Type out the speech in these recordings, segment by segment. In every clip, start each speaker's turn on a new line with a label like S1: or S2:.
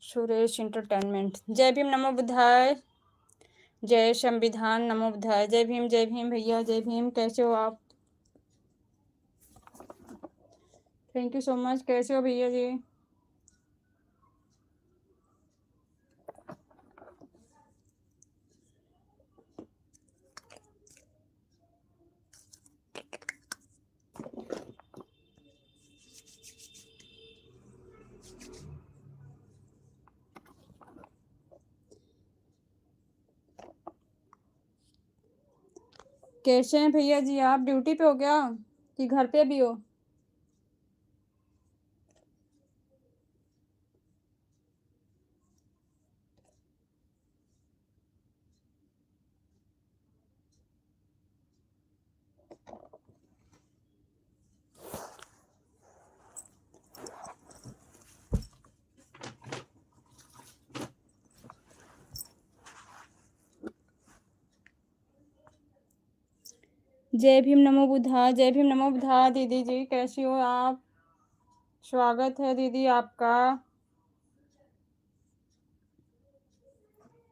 S1: Suresh entertainment. जय भीम नमो बुद्धाय। जय संविधान नमो बुद्धाय। जय भीम भैया, जय भीम। कैसे हो आप? Thank you so much. कैसे हो भैया जी? कैसे हैं भैया जी? आप ड्यूटी पे हो क्या कि घर पे भी हो? जय भीम नमो बुद्धा। जय भीम नमो बुद्धा। दीदी जी कैसी हो आप? स्वागत है दीदी आपका।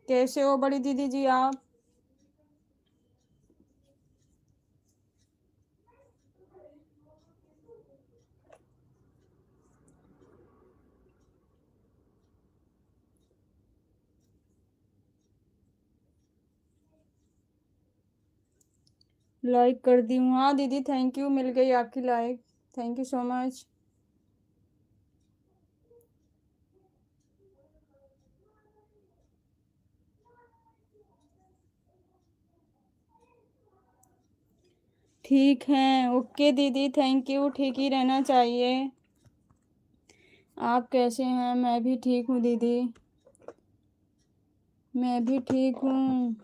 S1: कैसे हो बड़ी दीदी जी आप? लाइक कर दी हूँ। हाँ दीदी, थैंक यू, मिल गई आपकी like. Thank you so much. ठीक है, ओके दीदी, थैंक यू। ठीक ही रहना चाहिए। आप कैसे हैं? मैं भी ठीक हूँ दीदी, मैं भी ठीक हूँ।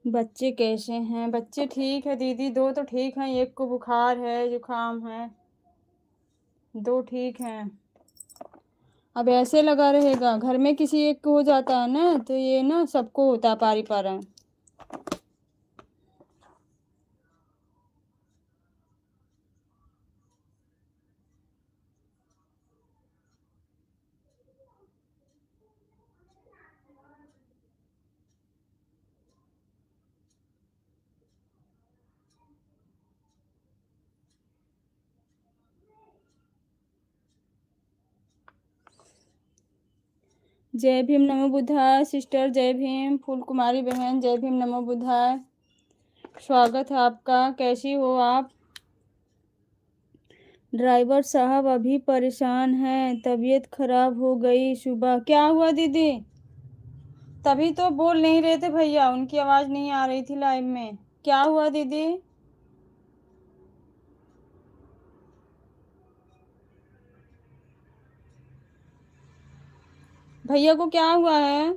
S1: बच्चे कैसे हैं? बच्चे ठीक है दीदी, दो तो ठीक हैं, एक को बुखार है, जुकाम है, दो ठीक हैं। अब ऐसे लगा रहेगा, घर में किसी एक को हो जाता है ना तो ये ना सबको होता है पारी पारा। जय भीम नमो बुद्धाय सिस्टर। जय भीम फूल कुमारी बहन। जय भीम नमो बुद्धाय। स्वागत है आपका। कैसी हो आप? ड्राइवर साहब अभी परेशान हैं, तबीयत खराब हो गई सुबह। क्या हुआ दीदी? तभी तो बोल नहीं रहे थे भैया, उनकी आवाज नहीं आ रही थी लाइव में। क्या हुआ दीदी? भैया को क्या हुआ है?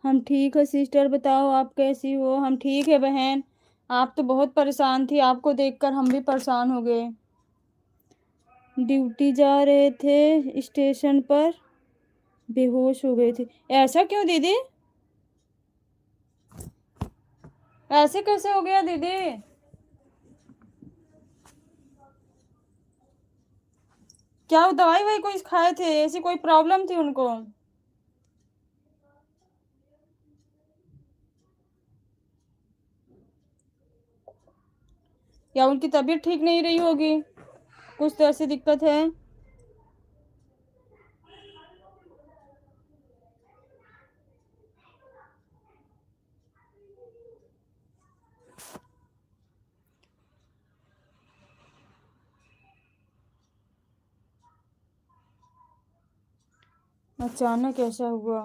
S1: हम ठीक है सिस्टर, बताओ आप कैसी हो? हम ठीक है बहन। आप तो बहुत परेशान थी, आपको देखकर हम भी परेशान हो गए। ड्यूटी जा रहे थे, स्टेशन पर बेहोश हो गए थे। ऐसा क्यों दीदी? ऐसे कैसे हो गया दीदी? क्या वो दवाई वाई कोई खाए थे? ऐसी कोई प्रॉब्लम थी उनको? या उनकी तबीयत ठीक नहीं रही होगी? कुछ तो ऐसी दिक्कत है। अचानक ऐसा हुआ?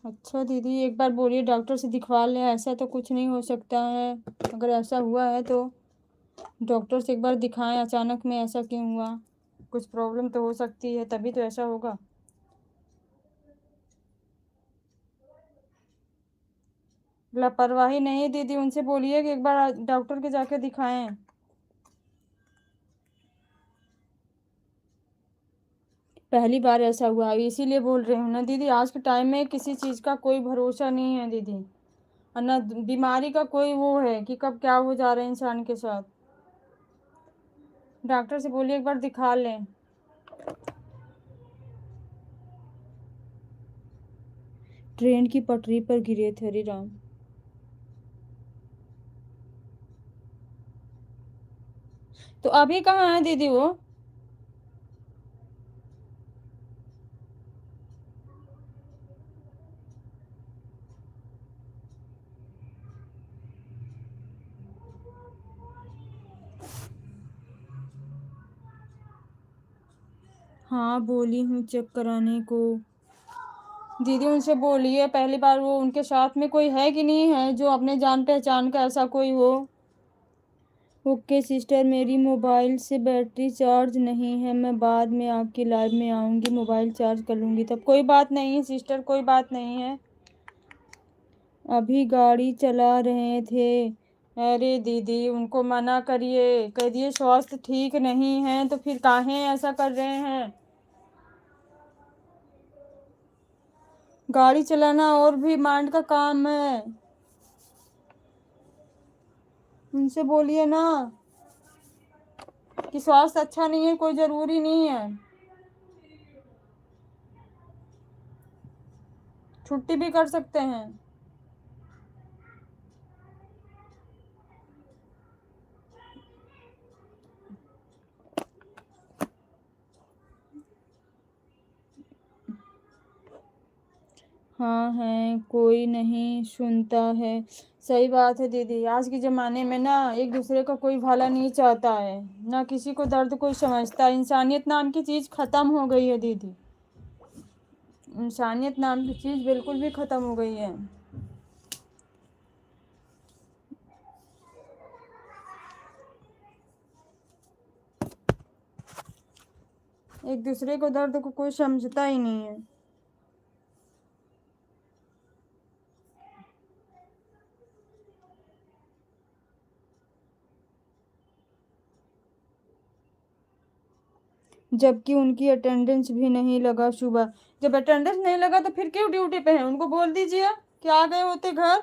S1: अच्छा दीदी, एक बार बोलिए डॉक्टर से दिखवा लें, ऐसा तो कुछ नहीं हो सकता है। अगर ऐसा हुआ है तो डॉक्टर से एक बार दिखाएं, अचानक में ऐसा क्यों हुआ? कुछ प्रॉब्लम तो हो सकती है, तभी तो ऐसा होगा। लापरवाही नहीं दीदी, उनसे बोलिए कि एक बार डॉक्टर के जाके दिखाएं। पहली बार ऐसा हुआ है, इसीलिए बोल रही हूँ ना दीदी, आज के टाइम में किसी चीज़ का कोई भरोसा नहीं है दीदी। और ना बीमारी का कोई वो है कि कब क्या हो जा रहा है इंसान के साथ। डॉक्टर से बोलिए एक बार दिखा लें। ट्रेन की पटरी पर गिरे थे, हरी राम। तो अभी कहाँ है दीदी वो? हाँ बोली हूँ चेक कराने को। दीदी उनसे बोलिए, पहली बार वो उनके साथ में कोई है कि नहीं है जो अपने जान पहचान का ऐसा कोई हो। ओके सिस्टर, मेरी मोबाइल से बैटरी चार्ज नहीं है, मैं बाद में आपकी लाइव में आऊँगी, मोबाइल चार्ज कर लूँगी तब। कोई बात नहीं है सिस्टर, कोई बात नहीं है। अभी गाड़ी चला रहे थे। अरे दीदी उनको मना करिए, कह दिए स्वास्थ्य ठीक नहीं है, तो फिर काहे ऐसा कर रहे हैं? गाड़ी चलाना और भी माइंड का काम है। उनसे बोलिए ना कि स्वास्थ्य अच्छा नहीं है, कोई ज़रूरी नहीं है, छुट्टी भी कर सकते हैं। हाँ है, कोई नहीं सुनता है। सही बात है दीदी, आज के ज़माने में ना एक दूसरे का कोई भला नहीं चाहता है, ना किसी को दर्द कोई समझता है। इंसानियत नाम की चीज़ ख़त्म हो गई है दीदी, इंसानियत नाम की चीज़ बिल्कुल भी ख़त्म हो गई है। एक दूसरे को दर्द को कोई समझता ही नहीं है। जबकि उनकी अटेंडेंस भी नहीं लगा सुबह। जब अटेंडेंस नहीं लगा तो फिर क्यों ड्यूटी पे है? उनको बोल दीजिए कि आ गए होते घर।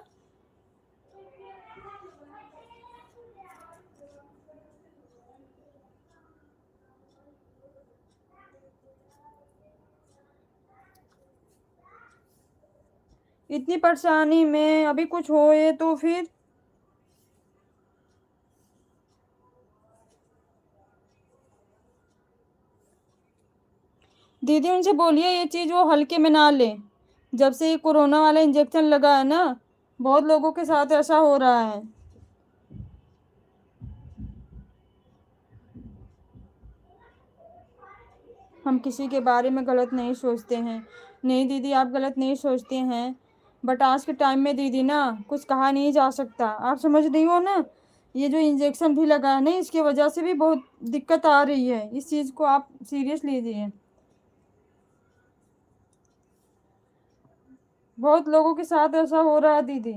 S1: इतनी परेशानी में अभी कुछ होए तो फिर। दीदी उनसे बोलिए ये चीज़ वो हल्के में ना ले। जब से ये कोरोना वाला इंजेक्शन लगा है ना, बहुत लोगों के साथ ऐसा हो रहा है। हम किसी के बारे में गलत नहीं सोचते हैं। नहीं दीदी आप गलत नहीं सोचते हैं, बट आज के टाइम में दीदी ना कुछ कहा नहीं जा सकता, आप समझ रही हो ना। ये जो इंजेक्शन भी लगा है ना, इसकी वजह से भी बहुत दिक्कत आ रही है, इस चीज़ को आप सीरियस लीजिए। बहुत लोगों के साथ ऐसा हो रहा है दीदी।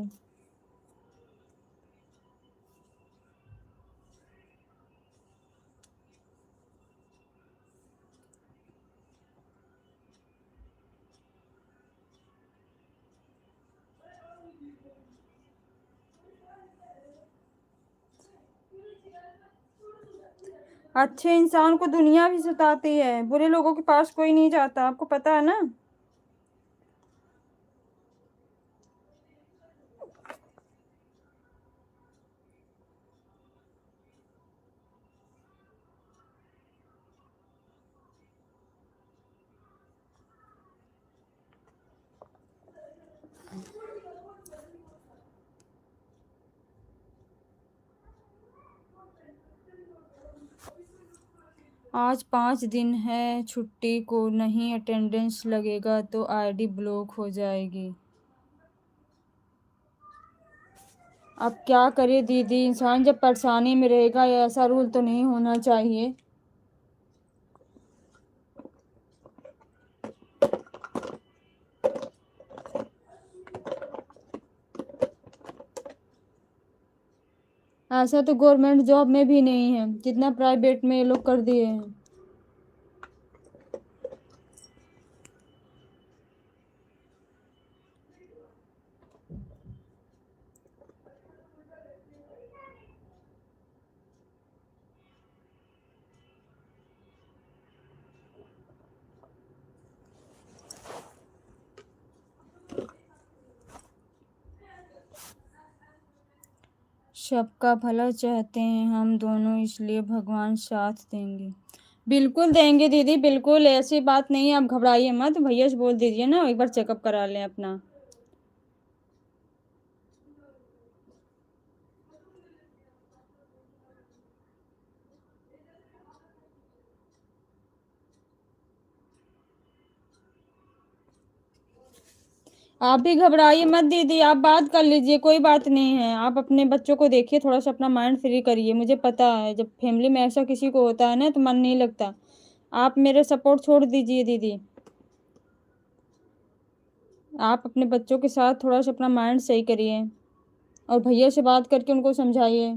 S1: अच्छे इंसान को दुनिया भी सताती है, बुरे लोगों के पास कोई नहीं जाता, आपको पता है ना। आज 5 दिन है छुट्टी को, नहीं अटेंडेंस लगेगा तो आईडी ब्लॉक हो जाएगी। अब क्या करे दीदी, इंसान जब परेशानी में रहेगा, ये ऐसा रूल तो नहीं होना चाहिए। ऐसा तो गवर्नमेंट जॉब में भी नहीं है जितना प्राइवेट में ये लोग कर दिए हैं। सबका भला चाहते हैं हम दोनों, इसलिए भगवान साथ देंगे। बिल्कुल देंगे दीदी, बिल्कुल, ऐसी बात नहीं है, आप घबराइए मत। भैया से बोल दीजिए ना एक बार चेकअप करा लें अपना। आप भी घबराइए मत दीदी, आप बात कर लीजिए, कोई बात नहीं है। आप अपने बच्चों को देखिए, थोड़ा सा अपना माइंड फ्री करिए। मुझे पता है जब फैमिली में ऐसा किसी को होता है ना तो मन नहीं लगता। आप मेरे सपोर्ट छोड़ दीजिए दीदी। आप अपने बच्चों के साथ थोड़ा सा अपना माइंड सही करिए और भैया से बात करके उनको समझाइए।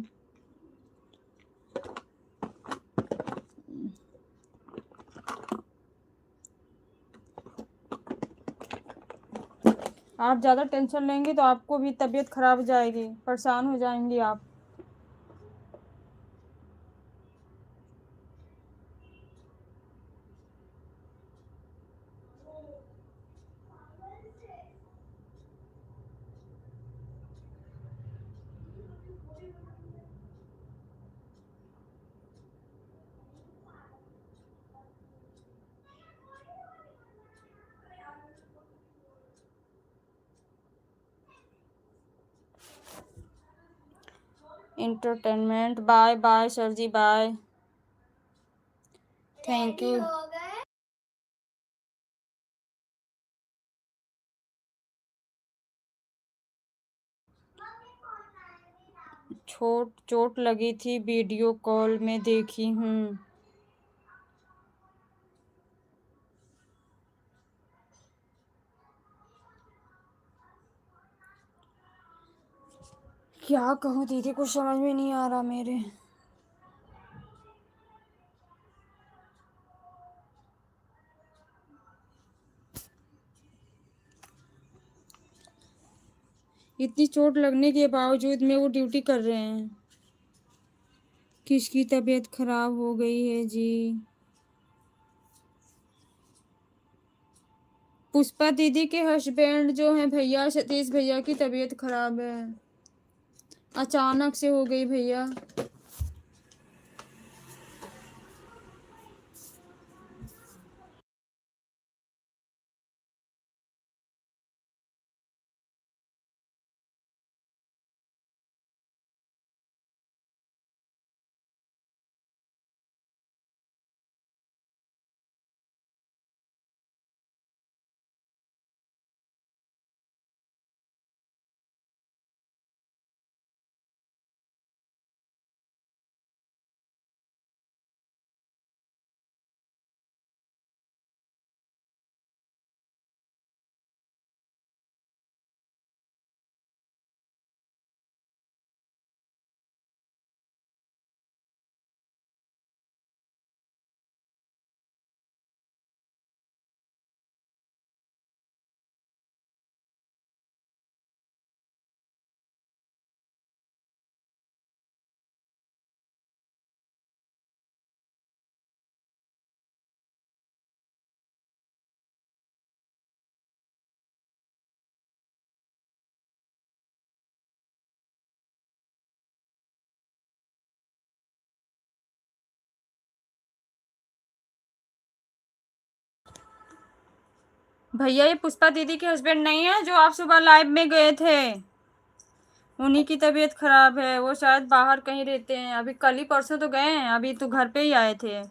S1: आप ज़्यादा टेंशन लेंगे तो आपको भी तबीयत खराब हो जाएगी, परेशान हो जाएंगी आप। Entertainment, bye bye sir ji, bye. Thank you. चोट लगी थी, वीडियो कॉल में देखी हूँ। क्या कहूँ दीदी, कुछ समझ में नहीं आ रहा मेरे। इतनी चोट लगने के बावजूद में वो ड्यूटी कर रहे हैं। किसकी तबीयत खराब हो गई है जी? पुष्पा दीदी के हस्बैंड जो हैं भैया, सतीश भैया की तबीयत खराब है, अचानक से हो गई भैया। भैया ये पुष्पा दीदी के हस्बैंड नहीं है जो आप सुबह लाइव में गए थे? उन्हीं की तबीयत खराब है, वो शायद बाहर कहीं रहते हैं। अभी कल ही परसों तो गए हैं, अभी तो घर पे ही आए थे।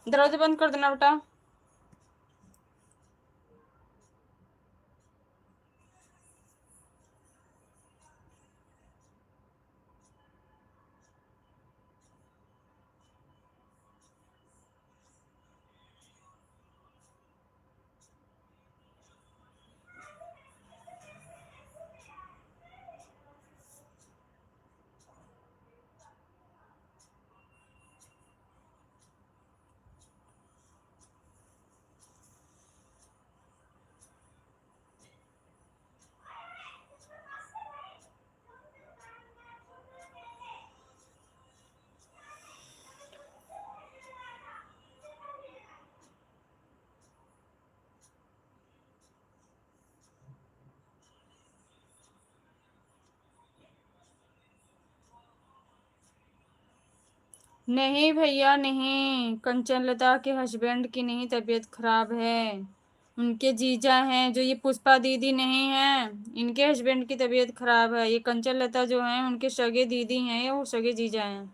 S1: दरवाजा बंद कर देना बेटा। नहीं भैया नहीं, कंचन लता के हस्बैंड की नहीं तबीयत खराब है। उनके जीजा हैं जो ये पुष्पा दीदी नहीं है, इनके हस्बैंड की तबीयत खराब है। ये कंचन लता जो हैं उनके सगे दीदी हैं, वो सगे जीजा हैं।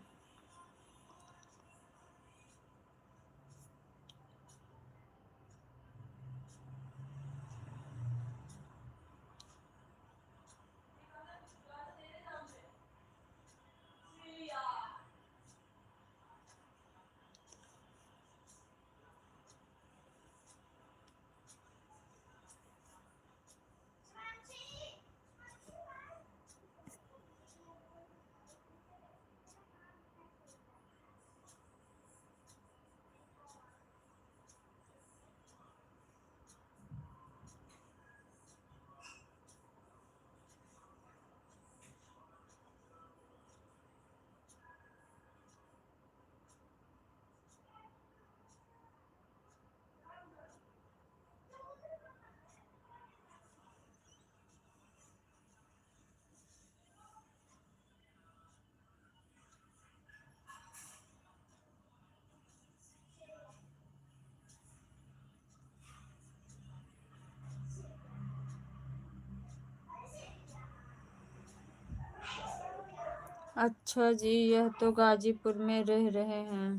S1: अच्छा जी, यह तो गाजीपुर में रह रहे हैं।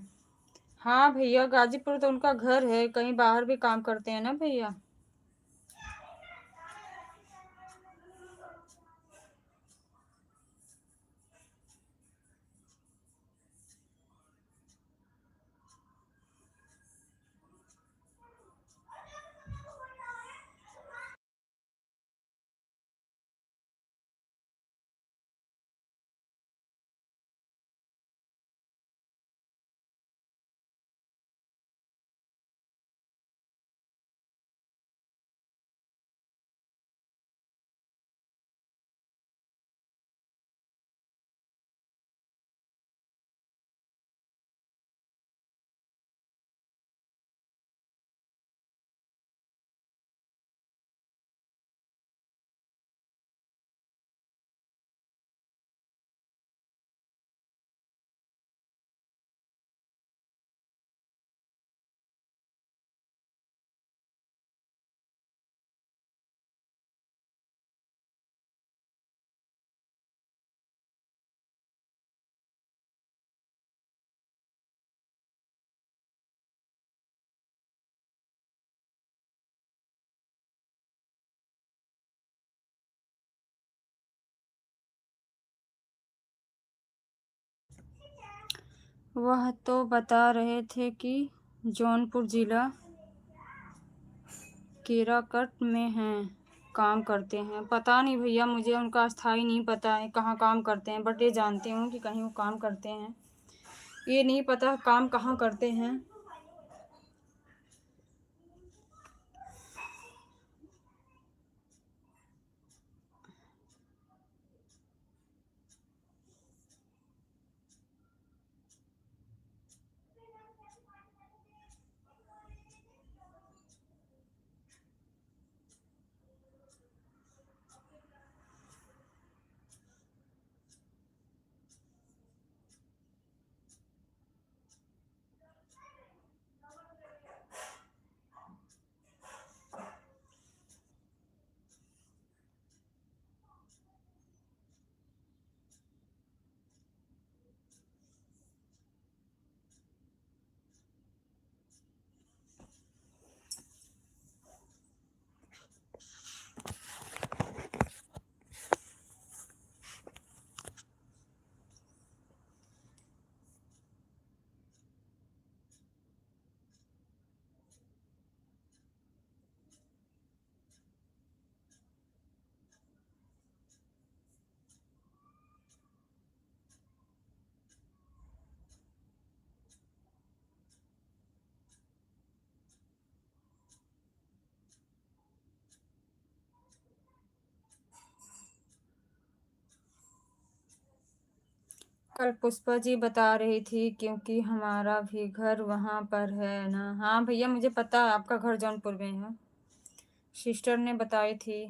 S1: हाँ भैया, गाजीपुर तो उनका घर है, कहीं बाहर भी काम करते हैं ना भैया। वह तो बता रहे थे कि जौनपुर जिला कीराकट में हैं, काम करते हैं। पता नहीं भैया, मुझे उनका स्थाई नहीं पता है कहाँ काम करते हैं, बट ये जानती हूँ कि कहीं वो काम करते हैं। ये नहीं पता काम कहाँ करते हैं। कल पुष्पा जी बता रही थी क्योंकि हमारा भी घर वहाँ पर है ना। हाँ भैया मुझे पता है आपका घर जौनपुर में है, सिस्टर ने बताई थी।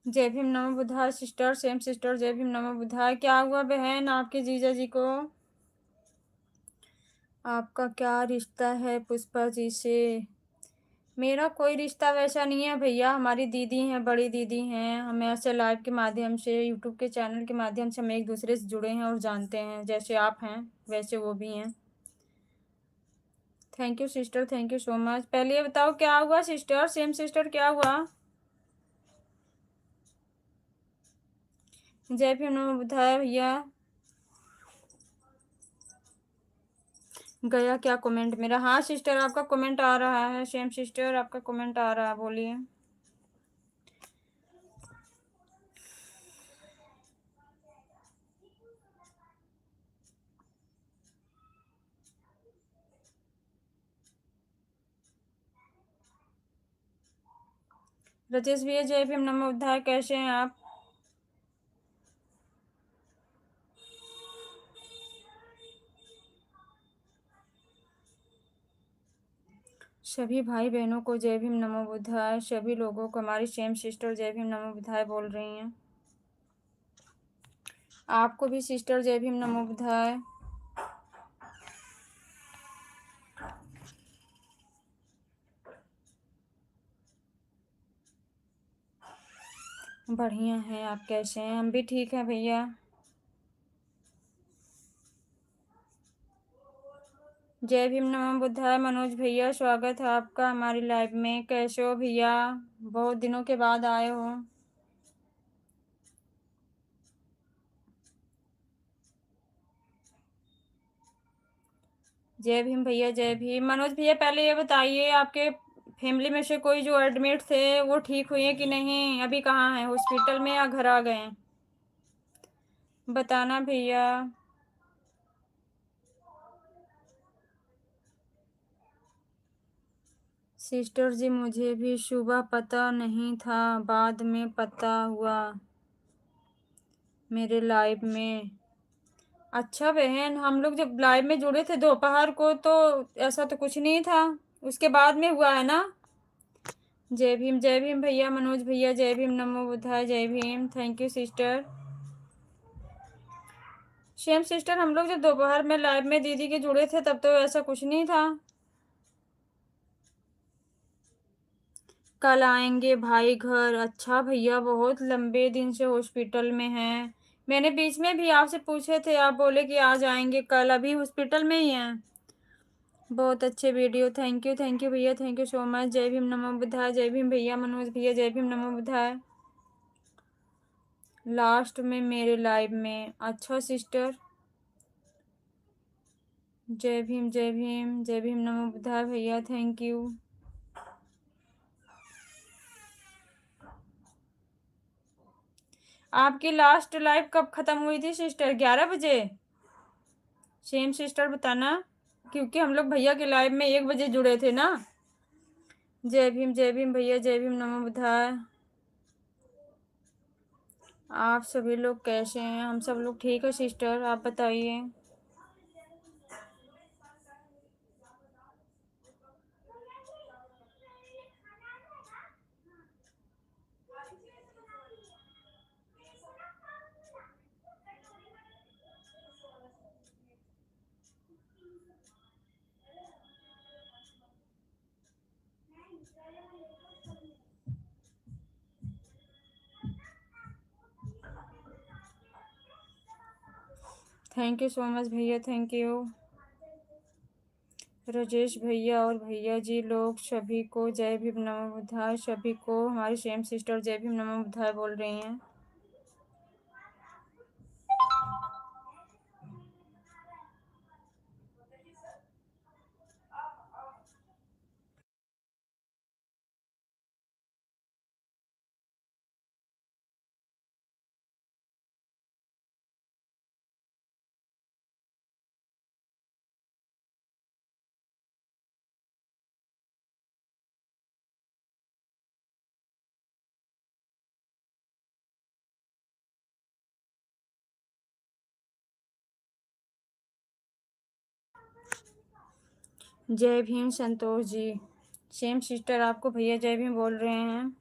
S1: जय भीम नमो बुद्धाय सिस्टर, सेम सिस्टर, जय भीम नमो बुद्धाय। क्या हुआ बहन आपके जीजा जी को? आपका क्या रिश्ता है पुष्पा जी से? मेरा कोई रिश्ता वैसा नहीं है भैया, हमारी दीदी हैं, बड़ी दीदी हैं। हमें ऐसे लाइव के माध्यम से, यूट्यूब के चैनल के माध्यम से हम एक दूसरे से जुड़े हैं और जानते हैं। जैसे आप हैं वैसे वो भी हैं। Thank you sister, thank you so much. पहले ये बताओ क्या हुआ सिस्टर, सेम सिस्टर, क्या हुआ? जय भीम नमो बुद्धाय भैया। गया क्या कमेंट मेरा? हाँ सिस्टर आपका कमेंट आ रहा है, सेम सिस्टर आपका कमेंट आ रहा है, बोलिए। राजेश भैया जय भीम नमो बुद्धाय, कैसे हैं आप? सभी भाई बहनों को जय भीम नमो बुद्धाय। सभी लोगों को हमारी सेम सिस्टर जय भीम नमो बुद्धाय बोल रही हैं। आपको भी सिस्टर जय भीम नमो बुद्धाय। बढ़िया है, आप कैसे हैं? हम भी ठीक हैं भैया। जय भीम नमो बुद्धाय मनोज भैया, स्वागत है आपका हमारी लाइव में। कैसे हो भैया? बहुत दिनों के बाद आए हो। जय भीम भैया, जय भीम। मनोज भैया पहले ये बताइए आपके फैमिली में से कोई जो एडमिट थे वो ठीक हुए कि नहीं? अभी कहाँ हैं, हॉस्पिटल में या घर आ गए हैं? बताना भैया। सिस्टर जी मुझे भी सुबह पता नहीं था, बाद में पता हुआ मेरे लाइव में। अच्छा बहन, हम लोग जब लाइव में जुड़े थे दोपहर को तो ऐसा तो कुछ नहीं था, उसके बाद में हुआ है ना? जय भीम भैया, मनोज भैया जय भीम नमो बुद्धाय, जय Bhim. Thank you sister. Same sister, हम लोग जब दोपहर में लाइव में दीदी के जुड़े थे तब तो ऐसा कुछ नहीं था। कल आएंगे भाई घर। अच्छा भैया, बहुत लंबे दिन से हॉस्पिटल में हैं, मैंने बीच में भी आपसे पूछे थे, आप बोले कि आ जाएंगे कल, अभी हॉस्पिटल में ही हैं। बहुत अच्छे वीडियो, थैंक यू भैया, थैंक यू सो मच। जय भीम नमो बुद्धाय, जय भीम भैया, मनोज भैया, जय भीम नमो बुद्धाय। लास्ट में मेरे लाइव में, अच्छा सिस्टर, जय भीम जय भीम, जय भीम नमो बुद्धाय भैया, थैंक यू। आपकी लास्ट लाइव कब खत्म हुई थी सिस्टर? 11 बजे? सेम सिस्टर बताना, क्योंकि हम लोग भैया के लाइव में 1 बजे जुड़े थे ना। जय भीम भैया, जय भीम नमो बुद्धाय। आप सभी लोग कैसे हैं? हम सब लोग ठीक है सिस्टर, आप बताइए। थैंक यू सो मच भैया, थैंक यू। राजेश भैया और भैया जी लोग सभी को जय भीम नमो बुद्धाय, सभी को हमारी सेम सिस्टर जय भीम नमो बुद्धाय बोल रही हैं। जय भीम संतोष जी, सेम सिस्टर आपको भैया जय भीम बोल रहे हैं।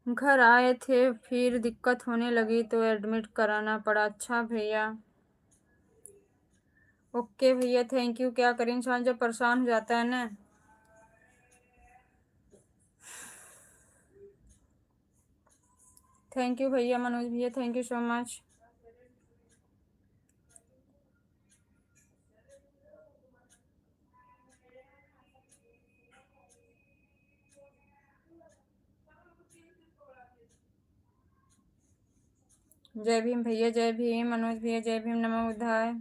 S1: घर आए थे, फिर दिक्कत होने लगी तो एडमिट कराना पड़ा। अच्छा भैया, ओके भैया, थैंक यू। क्या करें, इंसान जब परेशान हो जाता है ना। थैंक यू भैया, मनोज भैया, थैंक यू सो मच। जय भीम भैया, जय भीम मनोज भैया, जय भीम नमो बुद्धाय।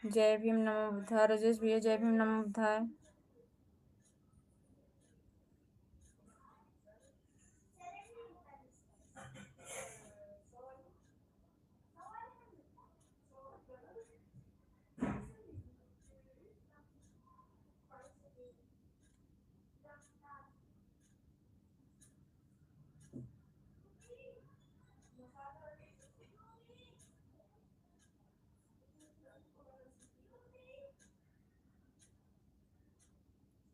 S1: जय भीम नमो बुद्धाय। राजेश भैया, जय भीम नमो बुद्धाय।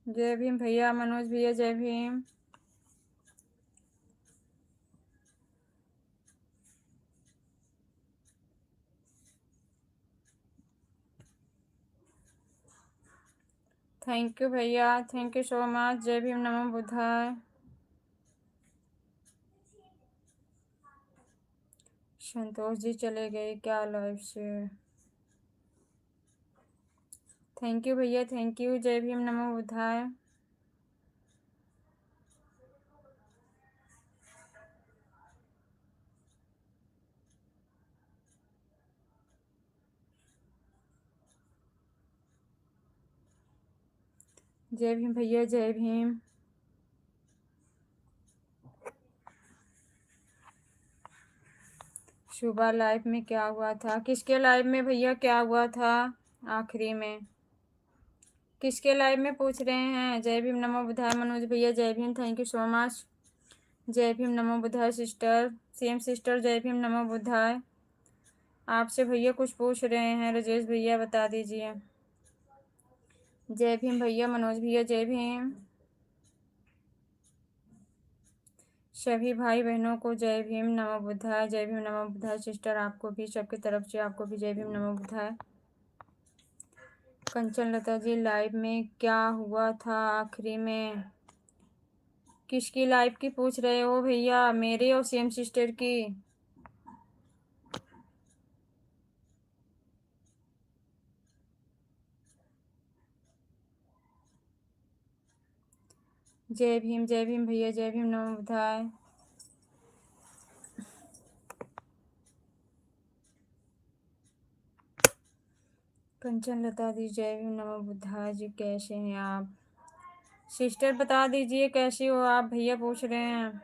S1: जय भीम भैया, मनोज भैया, जय भीम। थैंक यू भैया, थैंक यू सो मच। जय भीम, नमो बुद्धाय। संतोष जी चले गए क्या लाइफ से? थैंक यू भैया, थैंक यू। जय भीम, नमो बुद्धाय। जय भीम भैया, जय भीम। सुबह लाइव में क्या हुआ था? किसके लाइव में भैया क्या हुआ था आखिरी में? किसके लाइव में पूछ रहे हैं? जय भीम, नमो बुद्धाय। मनोज भैया जय Bhim, thank you so much. जय भीम, नमो बुद्धाय सिस्टर। सेम सिस्टर, जय भीम, नमो बुद्धाय। आपसे भैया कुछ पूछ रहे हैं, राजेश भैया बता दीजिए। जय भीम भैया, मनोज भैया जय भीम। सभी भाई बहनों को जय भीम, नमो बुद्धाय। जय भीम, नमो बुद्धाय सिस्टर। आपको भी सबकी तरफ से आपको भी जय भीम, नमो बुद्धाय। कंचन लता जी लाइव में क्या हुआ था आखिरी में? किसकी लाइव की पूछ रहे हो भैया? मेरे और सेम सिस्टर की? जय भीम भैया, जय भीम, नमो बुद्धाय। कंचन लता दी जय भीम, नमो बुद्धाय जी। कैसे हैं आप सिस्टर? बता दीजिए कैसे हो आप? भैया पूछ रहे हैं।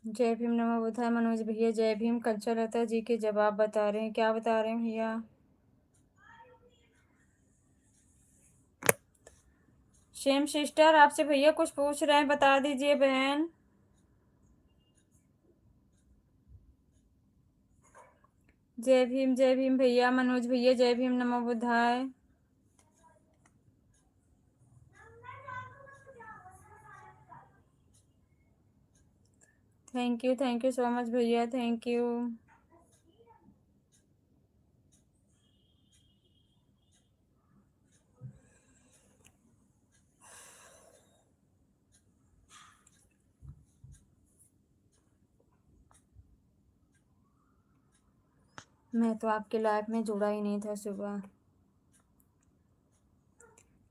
S1: जय भीम, नमो बुद्धाय। मनोज भैया जय भीम। कंचन लता जी के जवाब बता रहे हैं। क्या बता रहे हैं भैया? सेम सिस्टर आपसे भैया कुछ पूछ रहे हैं, बता दीजिए बहन। जय भीम भैया। मनोज भैया जय भीम, नमो बुद्धाय। थैंक यू सो मच भैया, थैंक यू। मैं तो आपके लाइफ में जुड़ा ही नहीं था सुबह।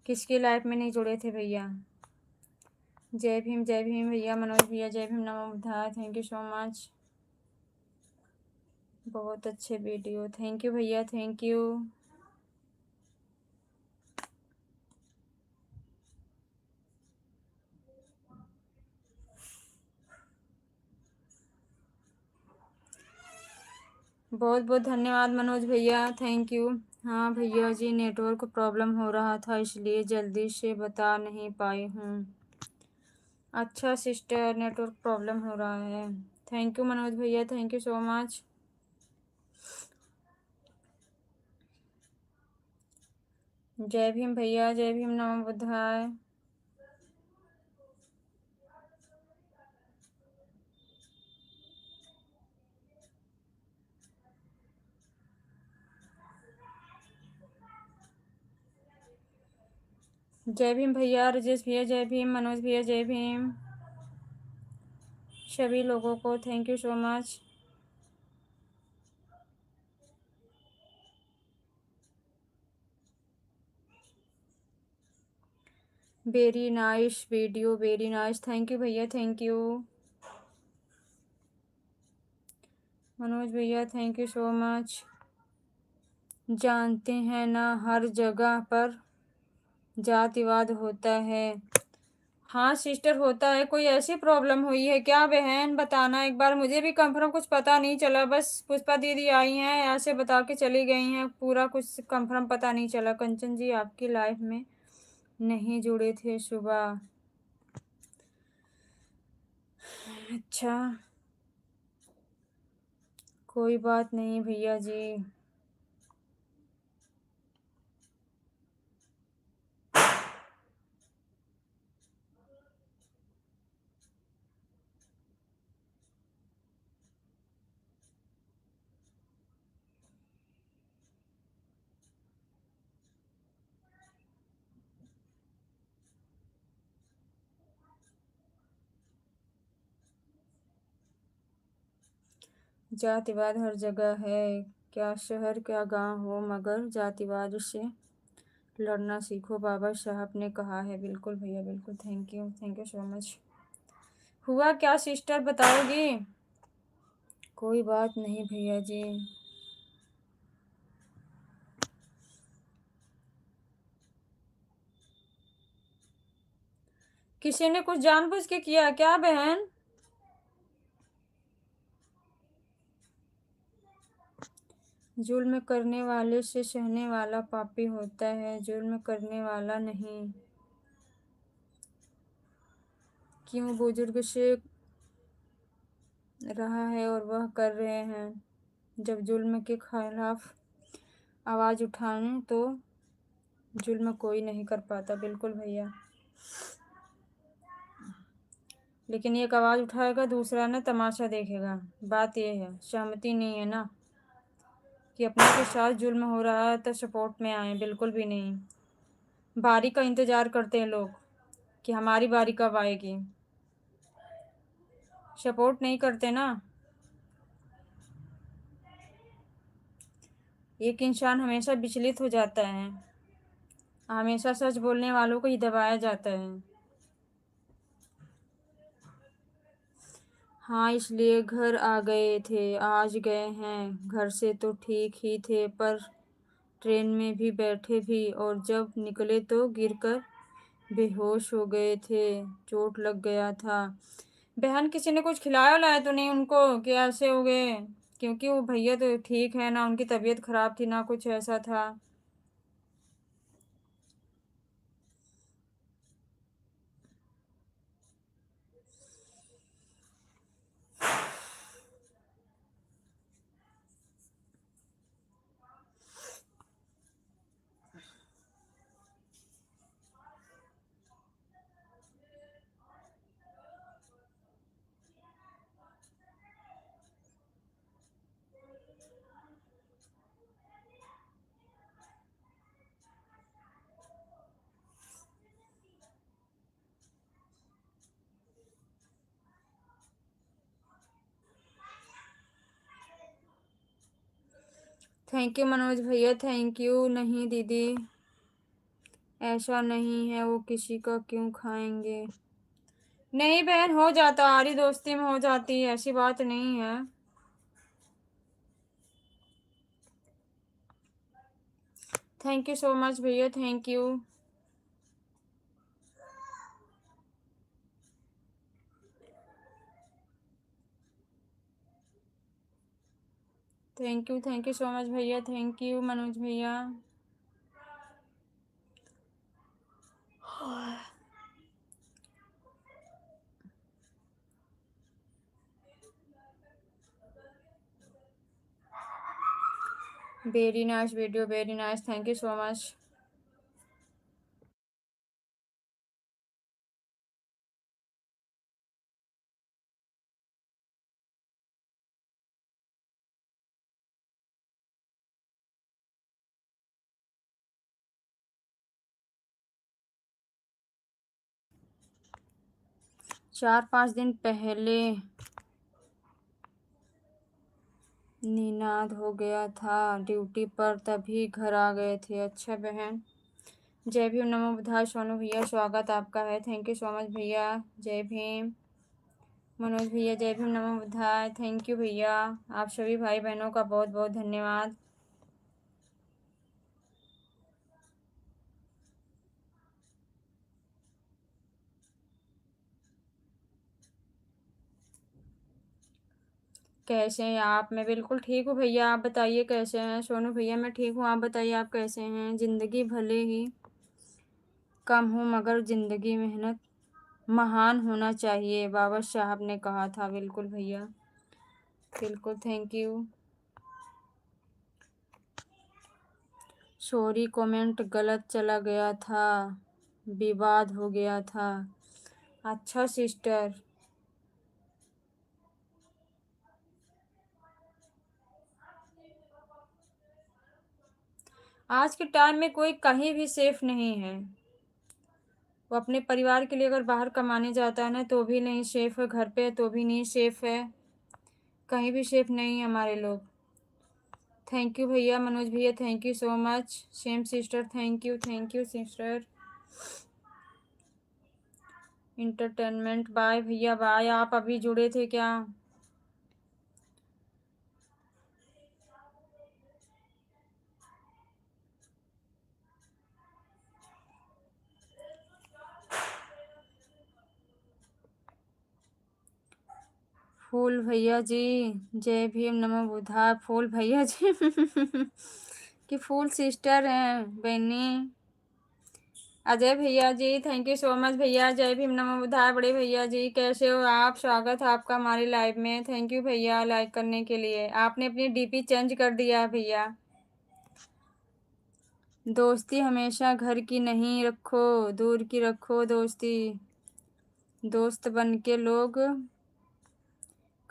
S1: किसकी लाइफ में नहीं जुड़े थे भैया? जय भीम भैया। मनोज भैया जय भीम, नमो बुद्धाय। Thank you so much. बहुत अच्छे वीडियो, थैंक यू भैया, थैंक यू। बहुत बहुत धन्यवाद मनोज भैया, थैंक यू। हाँ भैया जी, नेटवर्क प्रॉब्लम हो रहा था इसलिए जल्दी से बता नहीं पाई हूँ। अच्छा सिस्टर, नेटवर्क प्रॉब्लम हो रहा है। थैंक यू मनोज भैया, थैंक यू सो मच। जय भीम भैया, जय भीम, नमो बुद्धाय। जय भीम भैया, राजेश भैया जय भीम, मनोज भैया जय भीम। सभी लोगों को thank you so much. Very nice video, very nice. Thank you भैया, थैंक यू। मनोज भैया थैंक यू सो मच। जानते हैं ना, हर जगह पर जातिवाद होता है। हाँ सिस्टर होता है। कोई ऐसी प्रॉब्लम हुई है क्या बहन? बताना एक बार, मुझे भी कंफर्म कुछ पता नहीं चला। बस पुष्पा दीदी आई हैं, ऐसे बता के चली गई हैं, पूरा कुछ कंफर्म पता नहीं चला। कंचन जी आपकी लाइफ में नहीं जुड़े थे सुबह? अच्छा, कोई बात नहीं भैया जी। जातिवाद हर जगह है, क्या शहर क्या गांव हो, मगर जातिवाद से लड़ना सीखो, बाबा साहब ने कहा है। बिल्कुल भैया बिल्कुल, थैंक यू सो मच। हुआ क्या सिस्टर, बताओगी? कोई बात नहीं भैया जी। किसी ने कुछ जानबूझ के किया क्या बहन? जुल्म करने वाले से सहने वाला पापी होता है, जुल्म करने वाला नहीं। क्यों बुजुर्ग से रहा है और वह कर रहे हैं। जब जुल्म के खिलाफ आवाज़ उठाने तो जुल्म कोई नहीं कर पाता। बिल्कुल भैया, लेकिन एक आवाज़ उठाएगा, दूसरा ना तमाशा देखेगा। बात यह है, सहमति नहीं है ना कि अपने के साथ जुल्म हो रहा है तो सपोर्ट में आए। बिल्कुल भी नहीं। बारी का इंतज़ार करते हैं लोग कि हमारी बारी कब आएगी, सपोर्ट नहीं करते ना। एक इंसान हमेशा विचलित हो जाता है, हमेशा सच बोलने वालों को ही दबाया जाता है। हाँ, इसलिए घर आ गए थे, आज गए हैं। घर से तो ठीक ही थे, पर ट्रेन में भी बैठे भी, और जब निकले तो गिरकर बेहोश हो गए थे, चोट लग गया था। बहन, किसी ने कुछ खिलाया उलाया तो नहीं उनको कि ऐसे हो गए? क्योंकि वो भैया तो ठीक है ना, उनकी तबीयत खराब थी ना, कुछ ऐसा था। थैंक यू मनोज भैया, थैंक यू। नहीं दीदी, ऐसा नहीं है, वो किसी का क्यों खाएंगे। नहीं बहन, हो जाता, यारी दोस्ती में हो जाती है, ऐसी बात नहीं है। थैंक यू सो मच भैया, thank you. Thank you so much भैया, थैंक यू मनोज भैया। Very nice video, very nice, thank you so much. चार पाँच दिन पहले नींद हो गया था ड्यूटी पर, तभी घर आ गए थे। अच्छा बहन, जय भीम, नमो बुद्धाय। सोनू भैया स्वागत आपका है, थैंक यू सो मच भैया। जय भीम मनोज भैया, जय भीम, नमो बुद्धाय, थैंक यू भैया। आप सभी भाई बहनों का बहुत बहुत धन्यवाद। कैसे हैं आप? मैं बिल्कुल ठीक हूँ भैया, आप बताइए कैसे हैं? सोनू भैया मैं ठीक हूँ, आप बताइए आप कैसे हैं? ज़िंदगी भले ही कम हो, मगर ज़िंदगी मेहनत महान होना चाहिए, बाबा साहब ने कहा था। बिल्कुल भैया बिल्कुल, थैंक यू। सॉरी, कमेंट गलत चला गया था, विवाद हो गया था। अच्छा सिस्टर, आज के टाइम में कोई कहीं भी सेफ नहीं है। वो अपने परिवार के लिए अगर बाहर कमाने जाता है ना तो भी नहीं सेफ है, घर पे तो भी नहीं सेफ है, कहीं भी सेफ नहीं है हमारे लोग। थैंक यू भैया, मनोज भैया, thank you so much. Same sister, thank you sister. Entertainment, bye भैया बाय। आप अभी जुड़े थे क्या? फूल भैया जी, जय भीम, नमो बुद्धाय। फूल भैया जी कि फूल सिस्टर हैं बहनी। अजय भैया जी, थैंक यू सो मच भैया। जय भीम, नमो बुद्धाय। बड़े भैया जी, कैसे हो आप? स्वागत है आपका हमारी लाइव में। थैंक यू भैया लाइक करने के लिए। आपने अपनी डीपी चेंज कर दिया है भैया। दोस्ती हमेशा घर की नहीं रखो, दूर की रखो दोस्ती। दोस्त बन के लोग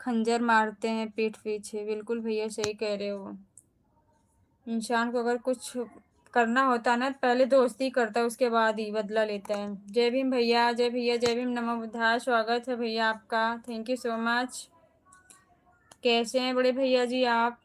S1: खंजर मारते हैं पीठ पीछे। बिल्कुल भैया सही कह रहे हो। इंसान को अगर कुछ करना होता ना, पहले दोस्ती करता है, उसके बाद ही बदला लेता है। जय भीम भैया, जय भैया, जय भीम, नमो बुद्धाय। स्वागत है भैया आपका। Thank you so much. कैसे हैं बड़े भैया जी आप?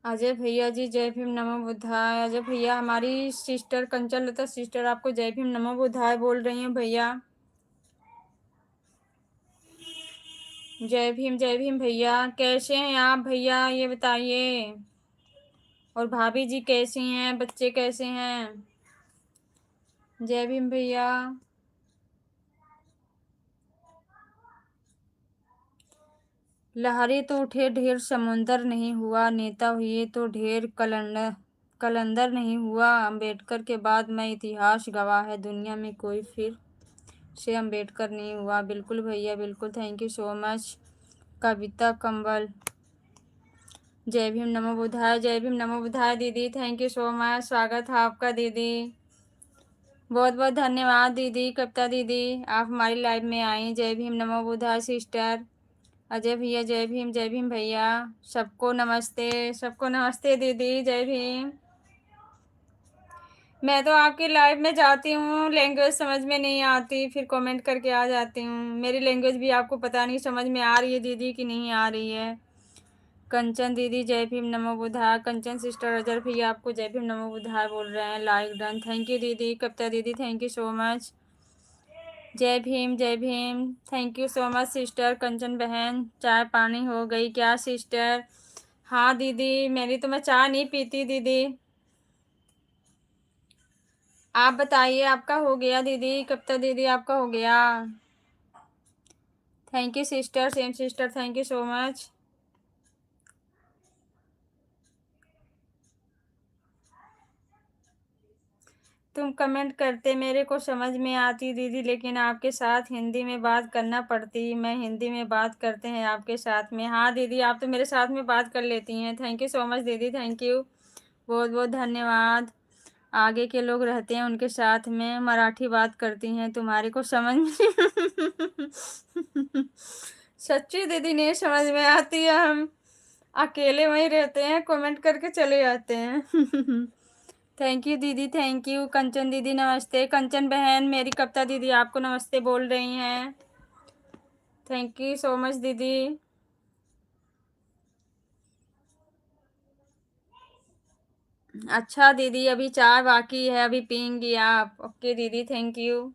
S1: अजय भैया जी, जय भीम, नमो बुद्धाय। अजय भैया, हमारी सिस्टर कंचन लता सिस्टर आपको जय भीम, नमो बुद्धाय बोल रही हैं भैया। जय भीम भैया। कैसे हैं आप भैया, ये बताइए। और भाभी जी कैसी हैं? बच्चे कैसे हैं? जय भीम भैया। लहरें तो उठे ढेर समुंदर नहीं हुआ, नेता हुए तो ढेर कलंदर नहीं हुआ। अंबेडकर के बाद मैं इतिहास गवाह है, दुनिया में कोई फिर से अंबेडकर नहीं हुआ। बिल्कुल भैया बिल्कुल, थैंक यू सो मच। कविता कंबल, जय भीम, नमो बुद्धाय। जय भीम, नमो बुद्धाय दीदी, थैंक यू सो मच। स्वागत है आपका दीदी। बहुत बहुत धन्यवाद दीदी। कविता दीदी, आप हमारी लाइव में आई। जय भीम, नमो बुद्धाय सिस्टर। अजय भैया, जय भीम भैया। सबको नमस्ते, सबको नमस्ते दीदी। जय भीम। मैं तो आपकी लाइव में जाती हूँ, लैंग्वेज समझ में नहीं आती, फिर कमेंट करके आ जाती हूँ। मेरी लैंग्वेज भी आपको पता नहीं समझ में आ रही है दीदी कि नहीं आ रही है। कंचन दीदी, जय भीम, नमो बुद्धाय। कंचन सिस्टर, अजय भैया आपको जय भीम, नमो बुद्धाय बोल रहे हैं। लाइक डन, थैंक यू दीदी। कविता दीदी, थैंक यू सो मच। जय भीम, जय Bhim, thank you so much sister. Kanchan बहन, चाय पानी हो गई क्या सिस्टर? हाँ दीदी, मेरी तो मैं चाय नहीं पीती दीदी। आप बताइए, आपका हो गया दीदी? कविता दीदी, आपका हो गया? Thank you sister, same sister, thank you so much. तुम कमेंट करते मेरे को समझ में आती दीदी, लेकिन आपके साथ हिंदी में बात करना पड़ती। मैं हिंदी में बात करते हैं आपके साथ में। हाँ दीदी, आप तो मेरे साथ में बात कर लेती हैं। थैंक यू सो मच दीदी, थैंक यू, बहुत बहुत धन्यवाद। आगे के लोग रहते हैं, उनके साथ में मराठी बात करती हैं, तुम्हारे को समझ में सच्ची दीदी नहीं समझ में आती है। हम अकेले वहीं रहते हैं, कमेंट करके चले जाते हैं थैंक यू दीदी, थैंक यू। कंचन दीदी नमस्ते। कंचन बहन, मेरी कविता दीदी आपको नमस्ते बोल रही हैं। थैंक यू सो मच दीदी। अच्छा दीदी, अभी चाय बाकी है, अभी पियेंगी आप? ओके दीदी, थैंक यू।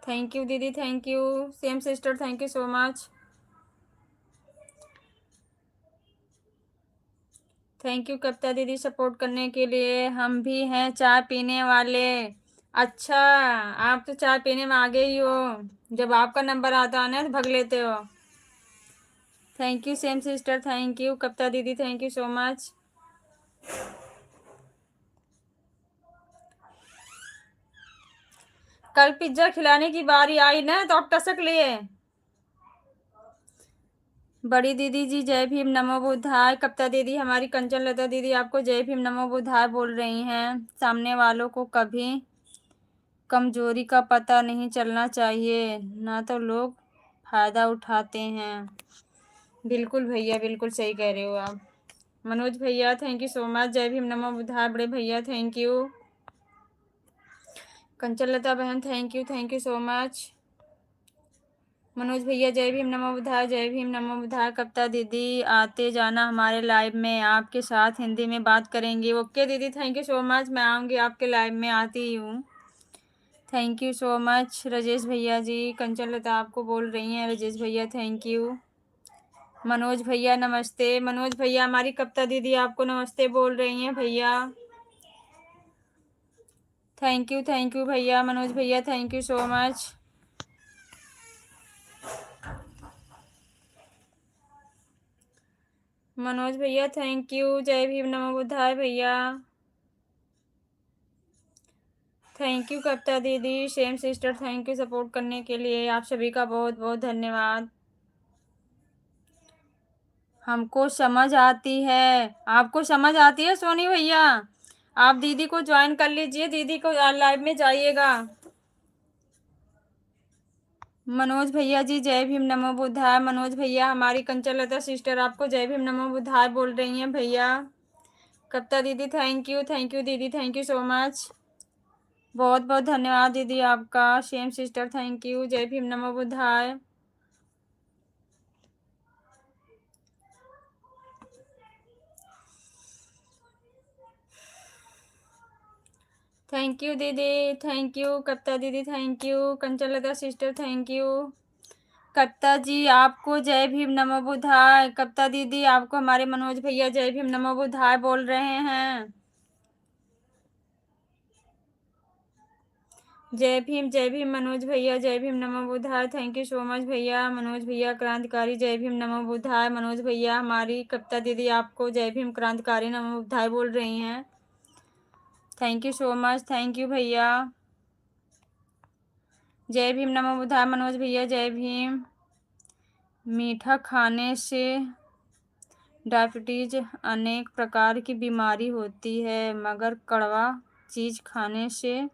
S1: थैंक यू दीदी, thank you. Same sister, thank you so much. Thank you Kavita दीदी सपोर्ट करने के लिए। हम भी हैं चाय पीने वाले। अच्छा, आप तो चाय पीने में आगे ही हो, जब आपका नंबर आता है ना तो भग लेते हो। Thank you same sister, thank you Kavita दीदी, थैंक यू सो मच। कल पिज्जा खिलाने की बारी आई ना तो आप टसक लिए। बड़ी दीदी जी जय भीम नमो बुद्धाय। कविता दीदी हमारी कंचन लता दीदी आपको जय भीम नमो बुद्धाय बोल रही हैं। सामने वालों को कभी कमजोरी का पता नहीं चलना चाहिए, ना तो लोग फायदा उठाते हैं। बिल्कुल भैया, बिल्कुल सही कह रहे हो आप। मनोज भैया थैंक यू सो मच, जय भीम नमो बुद्धाय। बड़े भैया थैंक यू। कंचन लता बहन thank you so much. Manoj भैया जय भीम नमो बुद्धाय, जय भीम नमो बुद्धाय। कविता दीदी आते जाना हमारे लाइव में, आपके साथ हिंदी में बात करेंगे। ओके दीदी थैंक यू सो मच, मैं आऊँगी आपके लाइव में, आती ही हूँ। Thank you so much Rajesh भैया जी। कंचन लता आपको बोल रही हैं राजेश भैया थैंक यू। मनोज भैया नमस्ते। मनोज भैया हमारी कविता दीदी आपको नमस्ते बोल रही हैं भैया। थैंक यू भैया। मनोज भैया thank you so much. Manoj भैया थैंक यू, जय भीम नमो बुद्धाय भैया। थैंक यू कविता दीदी, same sister thank you support करने के लिए। आप सभी का बहुत बहुत धन्यवाद। हमको समझ आती है। आपको समझ आती है सोनी भैया? आप दीदी को ज्वाइन कर लीजिए, दीदी को लाइव में जाइएगा। मनोज भैया जी जय भीम नमो बुद्धाय। मनोज भैया हमारी कंचन लता सिस्टर आपको जय भीम नमो बुद्धाय बोल रही हैं भैया। कविता दीदी थैंक यू दीदी, थैंक यू सो मच। बहुत बहुत धन्यवाद दीदी आपका। सेम सिस्टर थैंक यू, जय भीम नमो बुद्धाय। थैंक यू दीदी, थैंक यू कविता दीदी, thank you Kanchan Lata sister, thank you. Kavita ji आपको जय भीम नमो बुद्धाय। कविता दीदी आपको हमारे मनोज भैया जय भीम नमो बुद्धाय बोल रहे हैं। जय भीम मनोज भैया, जय भीम नमो बुद्धाय। थैंक यू सो मच भैया। मनोज भैया क्रांतिकारी जय भीम नमो बुद्धाय। मनोज भैया हमारी कविता दीदी आपको जय भीम क्रांतिकारी नमो बुद्धाय बोल रही हैं। Thank you so much, thank you भैया। जय भीम नमो बुद्धाय मनोज भैया, जय भीम। मीठा खाने से डायबिटीज अनेक प्रकार की बीमारी होती है, मगर कड़वा चीज़ खाने से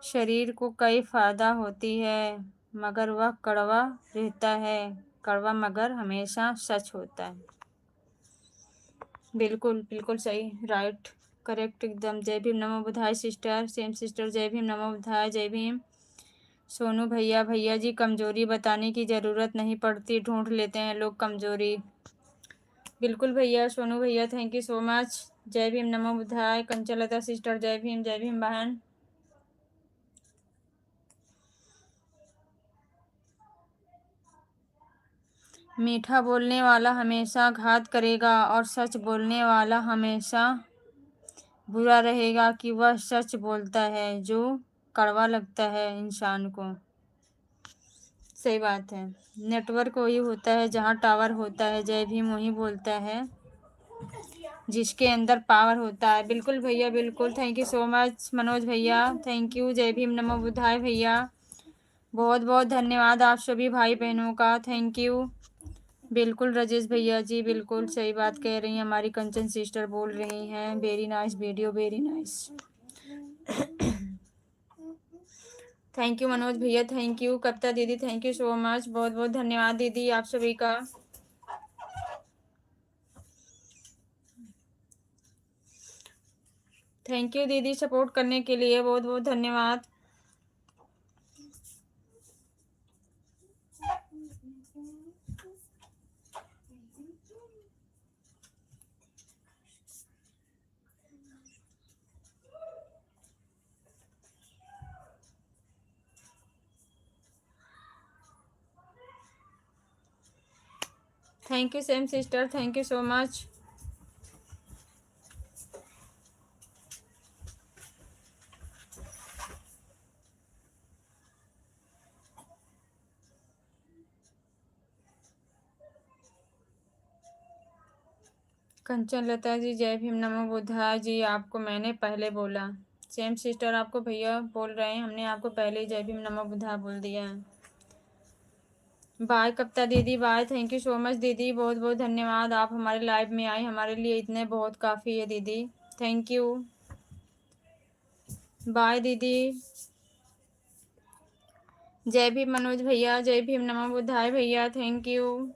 S1: शरीर को कई फायदा होती है, मगर वह कड़वा रहता है। कड़वा मगर हमेशा सच होता है। बिल्कुल बिल्कुल सही, राइट, करेक्ट एकदम। जय भीम नमो बुद्धाय सिस्टर, सेम सिस्टर जय भीम नमो बुद्धाय, जय भीम। सोनू भैया, भैया जी कमजोरी बताने की ज़रूरत नहीं पड़ती, ढूंढ लेते हैं लोग कमजोरी। बिल्कुल भैया, सोनू भैया थैंक यू सो मच। जय भीम नमो बुद्धाय। कंचन लता सिस्टर जय भीम बहन। मीठा बोलने वाला हमेशा घात करेगा और सच बोलने वाला हमेशा बुरा रहेगा कि वह सच बोलता है जो कड़वा लगता है इंसान को। सही बात है। नेटवर्क वही होता है जहाँ टावर होता है, जय भीम वही बोलता है जिसके अंदर पावर होता है। बिल्कुल भैया, बिल्कुल। Thank you so much Manoj भैया, थैंक यू। जय भीम नमो बुद्धाय भैया। बहुत बहुत धन्यवाद आप सभी भाई बहनों का, थैंक यू। बिल्कुल राजेश भैया जी, बिल्कुल सही बात कह रही हैं हमारी कंचन सिस्टर, बोल रही हैं very nice video, very nice. Thank you Manoj भैया, थैंक यू कविता दीदी, थैंक यू सो मच। बहुत बहुत धन्यवाद दीदी आप सभी का। थैंक यू दीदी सपोर्ट करने के लिए, बहुत बहुत धन्यवाद। Thank you same sister, thank you so much. Kanchan Lata ji जय भीम नमो बुद्धाय जी, आपको मैंने पहले बोला। सेम सिस्टर आपको भैया बोल रहे हैं, हमने आपको पहले ही जय भीम नमो बुद्धाय बोल दिया है। बाय कविता दीदी, bye. Thank you so much दीदी, बहुत बहुत धन्यवाद, आप हमारे लाइव में आए, हमारे लिए इतने बहुत काफ़ी है दीदी। थैंक यू, बाय दीदी। जय भीम मनोज भैया, जय भीम, नमो बुद्धाय भैया, थैंक यू।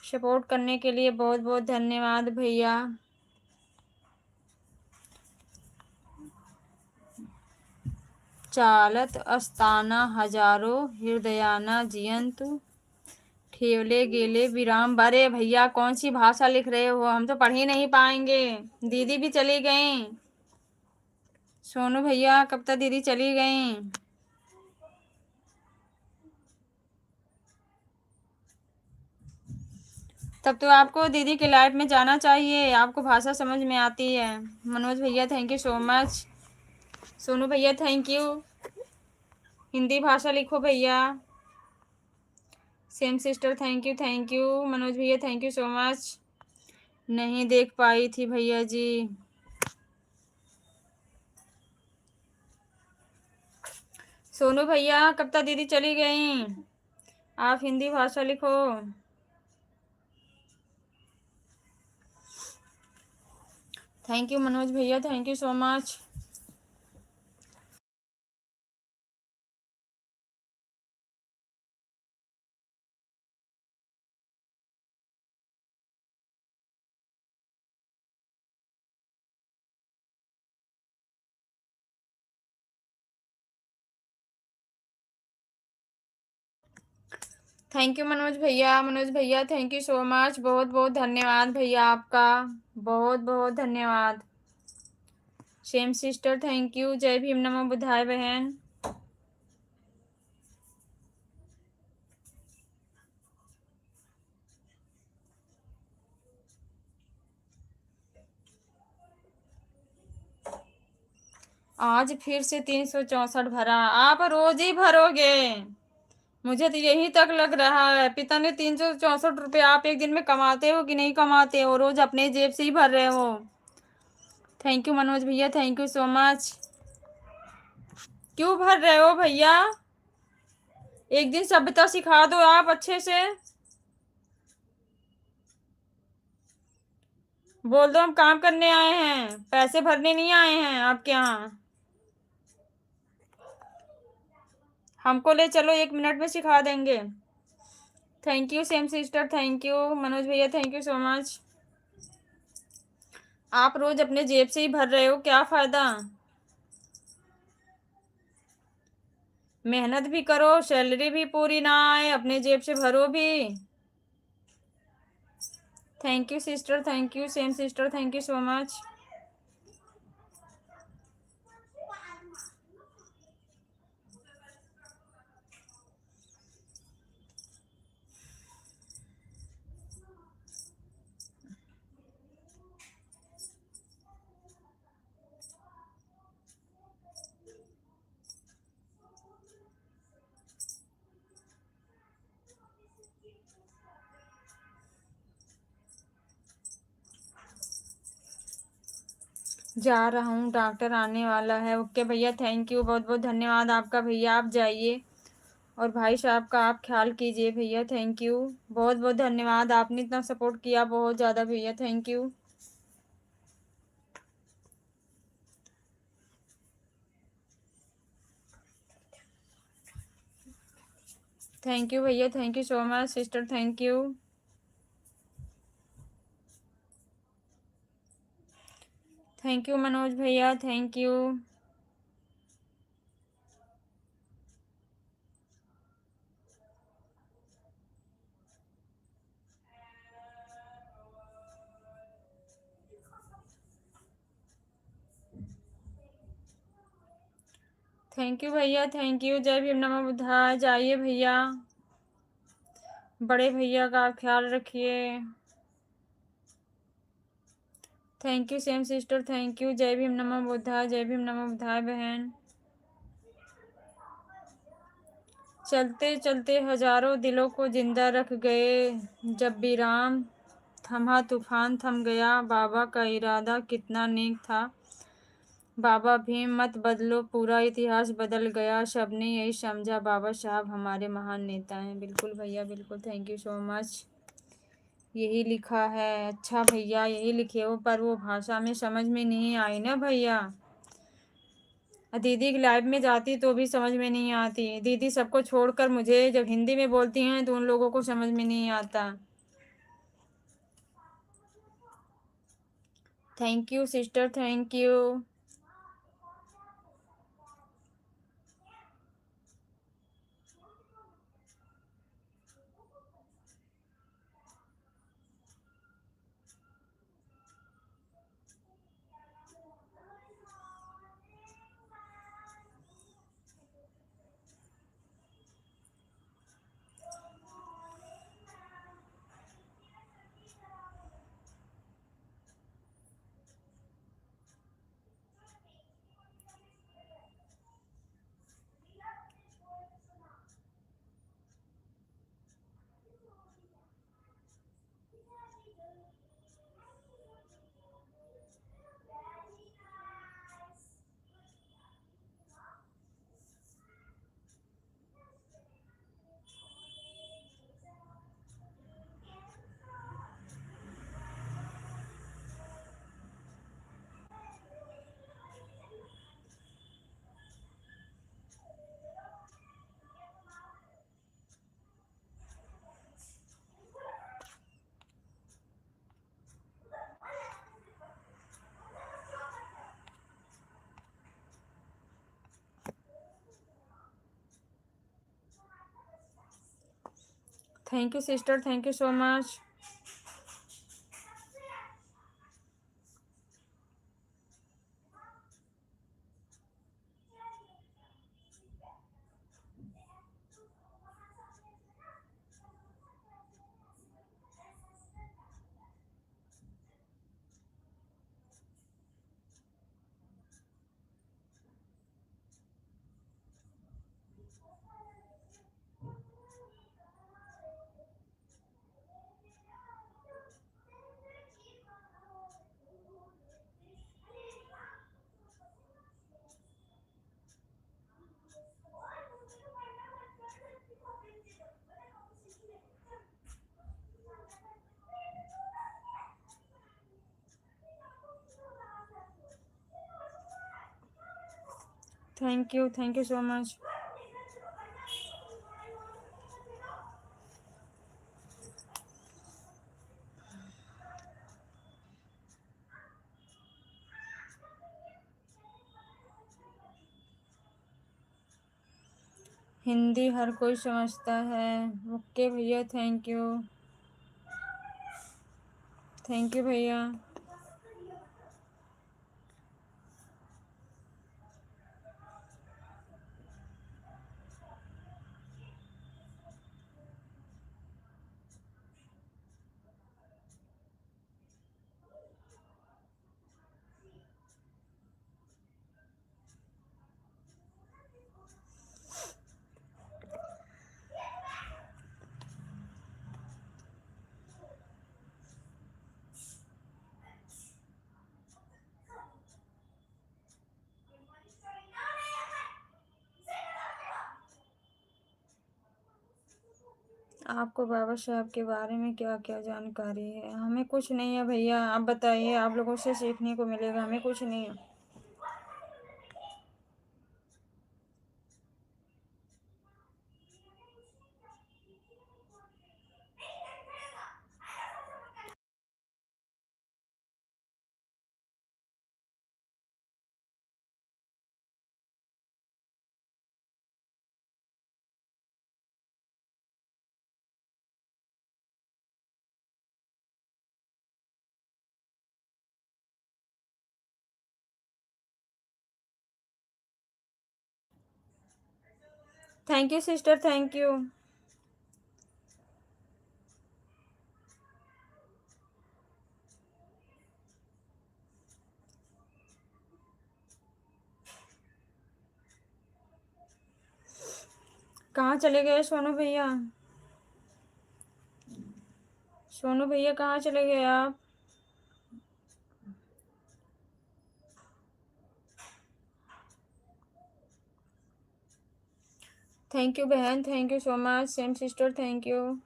S1: सपोर्ट करने के लिए बहुत बहुत धन्यवाद भैया। चालत अस्ताना हजारों हृदयाना जियंतु ठेवले गेले विराम। बरे भैया कौन सी भाषा लिख रहे हो, हम तो पढ़ ही नहीं पाएंगे। दीदी भी चली गई, सोनू भैया कविता दीदी चली गई। तब तो आपको दीदी के लाइव में जाना चाहिए, आपको भाषा समझ में आती है। मनोज भैया thank you so much, Sonu भैया थैंक यू। हिंदी भाषा लिखो भैया। Same sister thank you. Manoj भैया थैंक यू सो मच। नहीं देख पाई थी भैया जी। सोनू भैया कविता दीदी चली गई, आप हिंदी भाषा लिखो। थैंक यू मनोज भैया, thank you so much. Thank you Manoj भैया, मनोज भैया थैंक यू सो मच, बहुत बहुत धन्यवाद भैया आपका, बहुत बहुत धन्यवाद। सेम सिस्टर थैंक यू, जय भीम, नमो बुद्धाय बहन। आज फिर से 364 भरा, आप रोज ही भरोगे, मुझे तो यही तक लग रहा है। पिता ने 364 रुपये आप एक दिन में कमाते हो कि नहीं कमाते हो, रोज अपने जेब से ही भर रहे हो। थैंक यू मनोज भैया, थैंक यू सो मच। क्यों भर रहे हो भैया, एक दिन सभ्यता सिखा दो आप अच्छे से, बोल दो हम काम करने आए हैं, पैसे भरने नहीं आए हैं आपके यहाँ। हमको ले चलो, 1 मिनट में सिखा देंगे। Thank you same sister, thank you Manoj भैया, थैंक यू सो मच। आप रोज अपने जेब से ही भर रहे हो, क्या फायदा। मेहनत भी करो, सैलरी भी पूरी ना आए, अपने जेब से भरो भी। Thank you sister, thank you same sister, thank you so much. जा रहा हूँ, डॉक्टर आने वाला है। ओके भैया, थैंक यू, बहुत बहुत धन्यवाद आपका भैया, आप जाइए और भाई साहब का आप ख्याल कीजिए भैया। थैंक यू, बहुत बहुत धन्यवाद, आपने इतना सपोर्ट किया बहुत ज़्यादा भैया, थैंक यू। थैंक यू भैया, thank you so much sister, thank you. Thank you Manoj भैया, थैंक यू। थैंक यू भैया, थैंक यू, जय भीम, नमो बुद्धाय। जाइए भैया, बड़े भैया का आप ख्याल रखिए। Thank you same sister, thank you, जय भीम, नमो बुद्धाय, जय भीम, नमो बुद्धाय बहन। चलते चलते हजारों दिलों को जिंदा रख गए, जब भी राम थमा तूफान थम गया, बाबा का इरादा कितना नेक था, बाबा भीम मत बदलो, पूरा इतिहास बदल गया, सबने यही समझा, बाबा साहब हमारे महान नेता हैं। बिल्कुल भैया, बिल्कुल, थैंक यू सो मच। यही लिखा है। अच्छा भैया, यही लिखे हो, पर वो भाषा में समझ में नहीं आई ना भैया। दीदी की लाइव में जाती तो भी समझ में नहीं आती। दीदी सबको छोड़कर मुझे जब हिंदी में बोलती हैं तो उन लोगों को समझ में नहीं आता। Thank you sister, thank you. Thank you sister, thank you so much. Thank you so much. Hindi हर कोई समझता है। ओके भैया, थैंक यू, थैंक यू भैया। आपको बाबा साहब के बारे में क्या क्या जानकारी है? हमें कुछ नहीं है भैया, आप बताइए, आप लोगों से सीखने को मिलेगा, हमें कुछ नहीं है। Thank you sister, thank you. कहाँ चले गए सोनू भैया? सोनू भैया कहाँ चले गए आप? थैंक यू बहन, thank you so much. Same sister, thank you.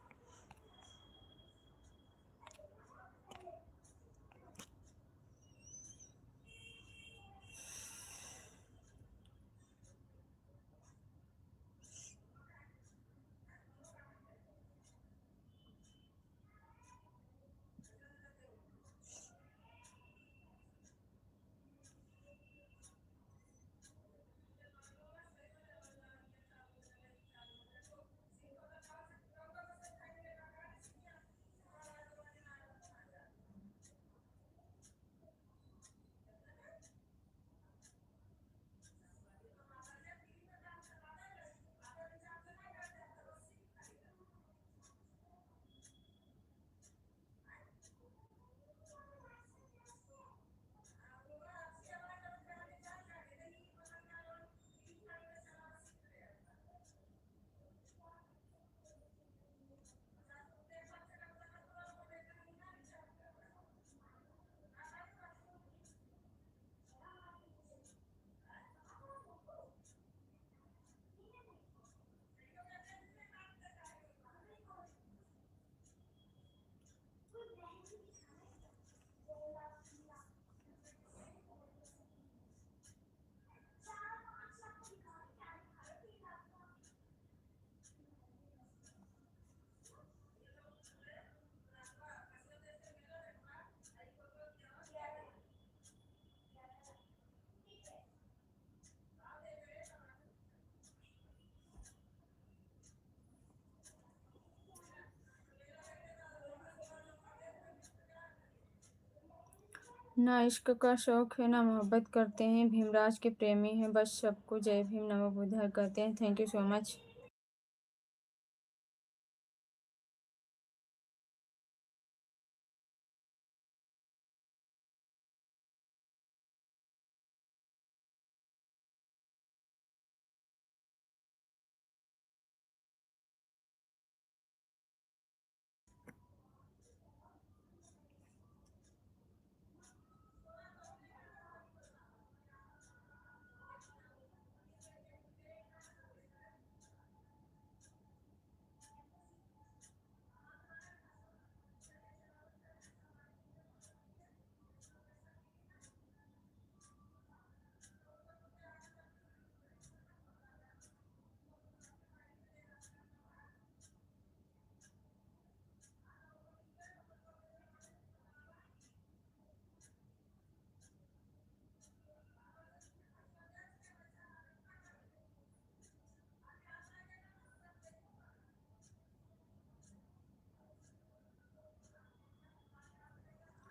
S1: ना इश्क का शौक है, ना मोहब्बत करते हैं, भीमराज के प्रेमी हैं, बस सबको जय भीम नमो बुद्धाय कहते हैं। Thank you so much.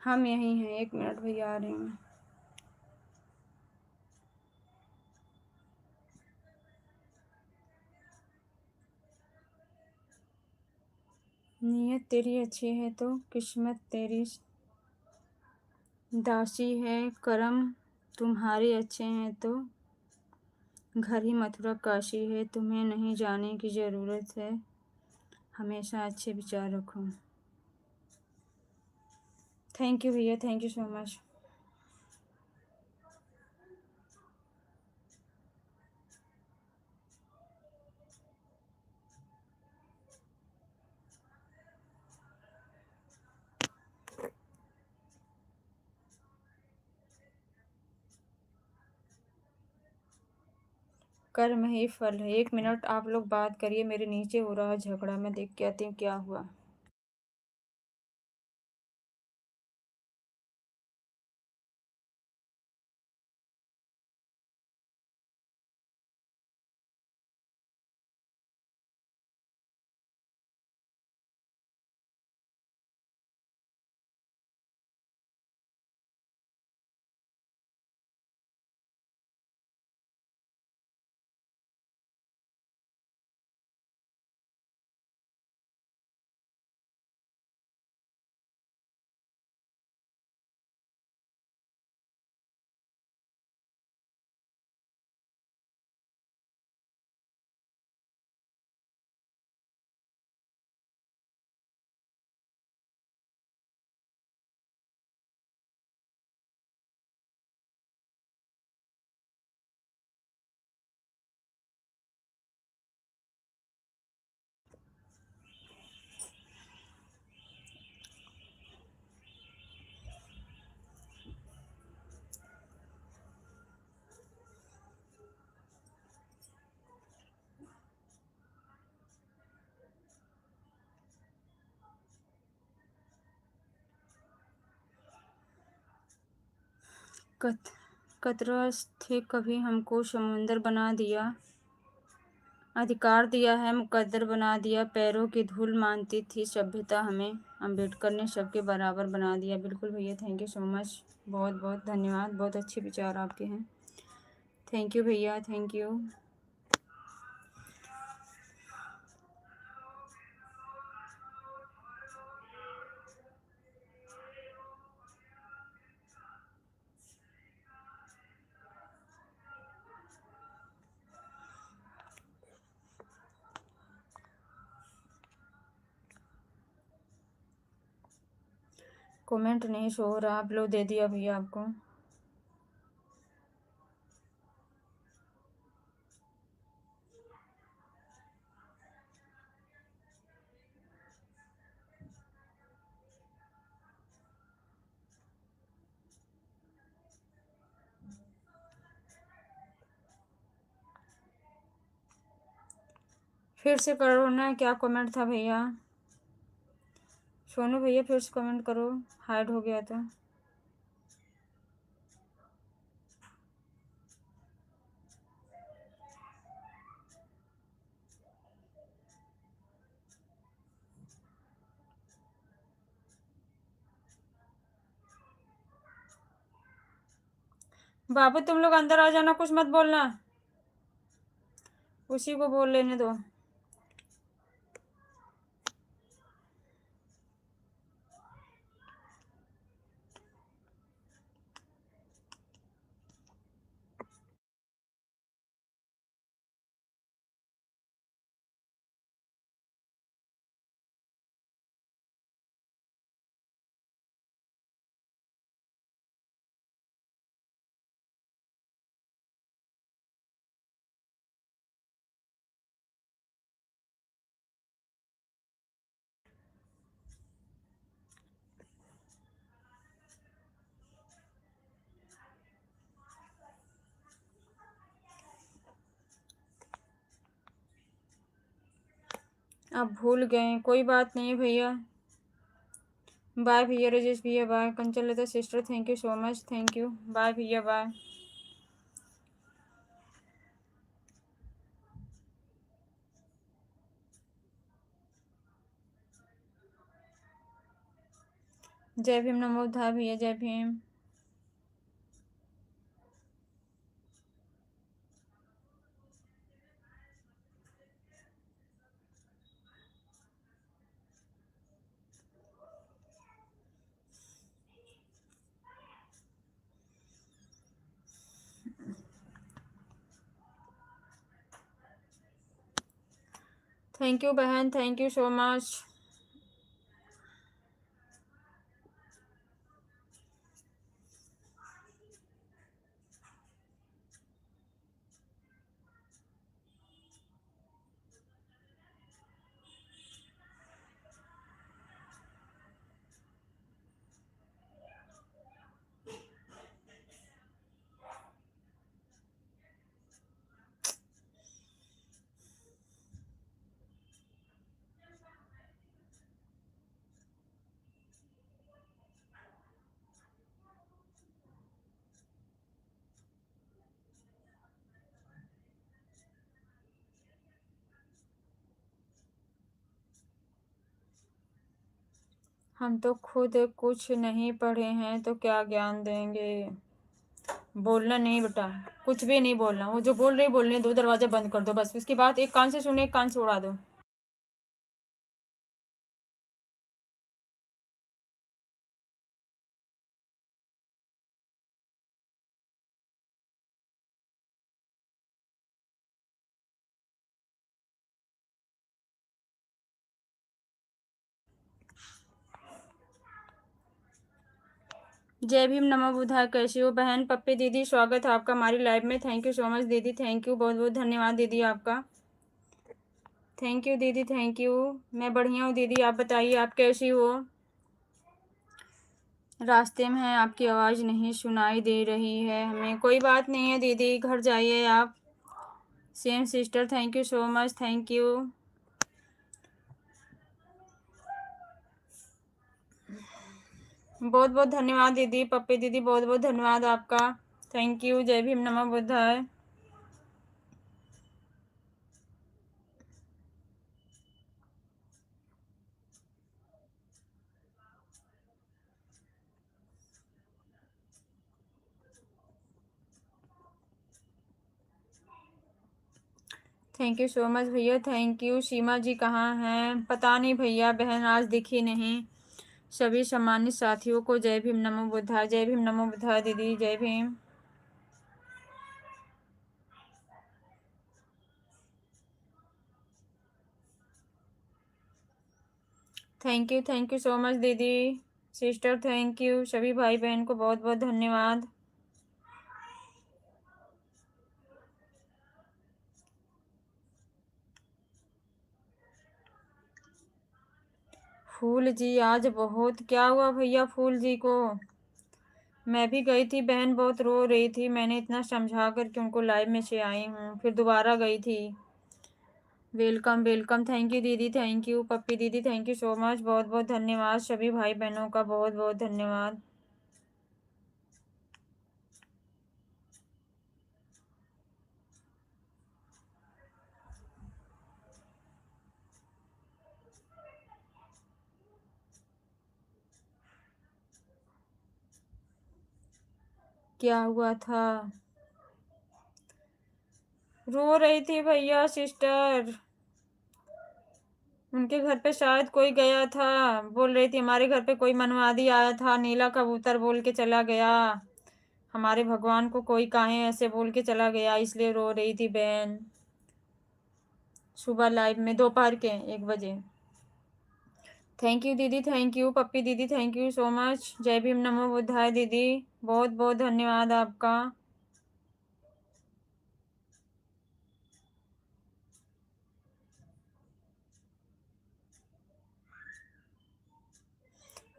S1: हम यहीं हैं, 1 मिनट भैया, आ रही हूँ। नीयत तेरी अच्छी है तो किस्मत तेरी दासी है, कर्म तुम्हारे अच्छे हैं तो घर ही मथुरा काशी है। तुम्हें नहीं जाने की ज़रूरत है, हमेशा अच्छे विचार रखो। थैंक यू भैया, थैंक यू सो मच। कर्म ही फल है। 1 मिनट आप लोग बात करिए, मेरे नीचे हो रहा है झगड़ा, मैं देख के आती हूँ क्या हुआ। कतरा थे कभी हमको समुंदर बना दिया, अधिकार दिया है मुकद्दर बना दिया, पैरों की धूल मानती थी सभ्यता हमें, अम्बेडकर ने सबके बराबर बना दिया। बिल्कुल भैया, थैंक यू सो मच, बहुत बहुत धन्यवाद, बहुत अच्छे विचार आपके हैं। थैंक यू भैया, थैंक यू। कमेंट नहीं शो हो रहा, आप लोग दे दिया भैया आपको। फिर से करो ना, क्या कमेंट था भैया? सोनू भैया फिर से कमेंट करो, हाइड हो गया तो। बाबू तुम लोग अंदर आ जाना, कुछ मत बोलना, उसी को बोल लेने दो। अब भूल गए, कोई बात नहीं भैया। बाय भैया राजेश भैया, bye Kanchan Lata sister, thank you so much, thank you, bye भैया, बाय। जय भीम, नमो बुद्धाय भैया, जय भीम। थैंक यू बहन, थैंक यू सो मच। हम तो खुद कुछ नहीं पढ़े हैं तो क्या ज्ञान देंगे। बोलना नहीं बेटा, कुछ भी नहीं बोलना, वो जो बोल रही बोलने दो, दरवाजा बंद कर दो बस, उसकी बात एक कान से सुने एक कान से उड़ा दो। जय भीम, नमो बुद्धाय, कैसी हो बहन? पप्पी दीदी, स्वागत है आपका हमारी लाइव में, थैंक यू सो मच दीदी, थैंक यू, बहुत बहुत धन्यवाद दीदी आपका, थैंक यू दीदी, थैंक यू। मैं बढ़िया हूँ दीदी, आप बताइए आप कैसी हो? रास्ते में है, आपकी आवाज़ नहीं सुनाई दे रही है हमें। कोई बात नहीं है दीदी, घर जाइए आप। Same sister, thank you so much, thank you. बहुत बहुत धन्यवाद दीदी, पप्पी दीदी, बहुत बहुत धन्यवाद आपका। Thank you. जय भीम, नमः बुद्धाय। थैंक यू सो मच भैया, थैंक यू। सीमा जी कहाँ हैं? पता नहीं भैया, बहन आज दिखी नहीं। सभी सम्मानित साथियों को जय भीम, नमो बुद्धाय। जय भीम, नमो बुद्धाय दीदी, जय Bhim. Thank you so much दीदी, सिस्टर, थैंक यू। सभी भाई बहन को बहुत बहुत धन्यवाद। फूल जी आज बहुत क्या हुआ भैया फूल जी को? मैं भी गई थी, बहन बहुत रो रही थी, मैंने इतना समझा कर के उनको लाइव में से आई हूँ, फिर दोबारा गई थी। वेलकम वेलकम, थैंक यू दीदी, थैंक यू पप्पी दीदी, थैंक यू सो मच, बहुत बहुत धन्यवाद। सभी भाई बहनों का बहुत बहुत धन्यवाद। क्या हुआ था? रो रही थी भैया सिस्टर, उनके घर पे शायद कोई गया था, बोल रही थी हमारे घर पे कोई मनवादी आया था, नीला कबूतर बोल के चला गया, हमारे भगवान को कोई काहे ऐसे बोल के चला गया, इसलिए रो रही थी बहन। सुबह लाइव में दोपहर के 1 बजे। थैंक यू दीदी, थैंक यू पप्पी दीदी, थैंक यू सो मच। जय भीम, नमो बुद्धाय दीदी, बहुत बहुत धन्यवाद आपका।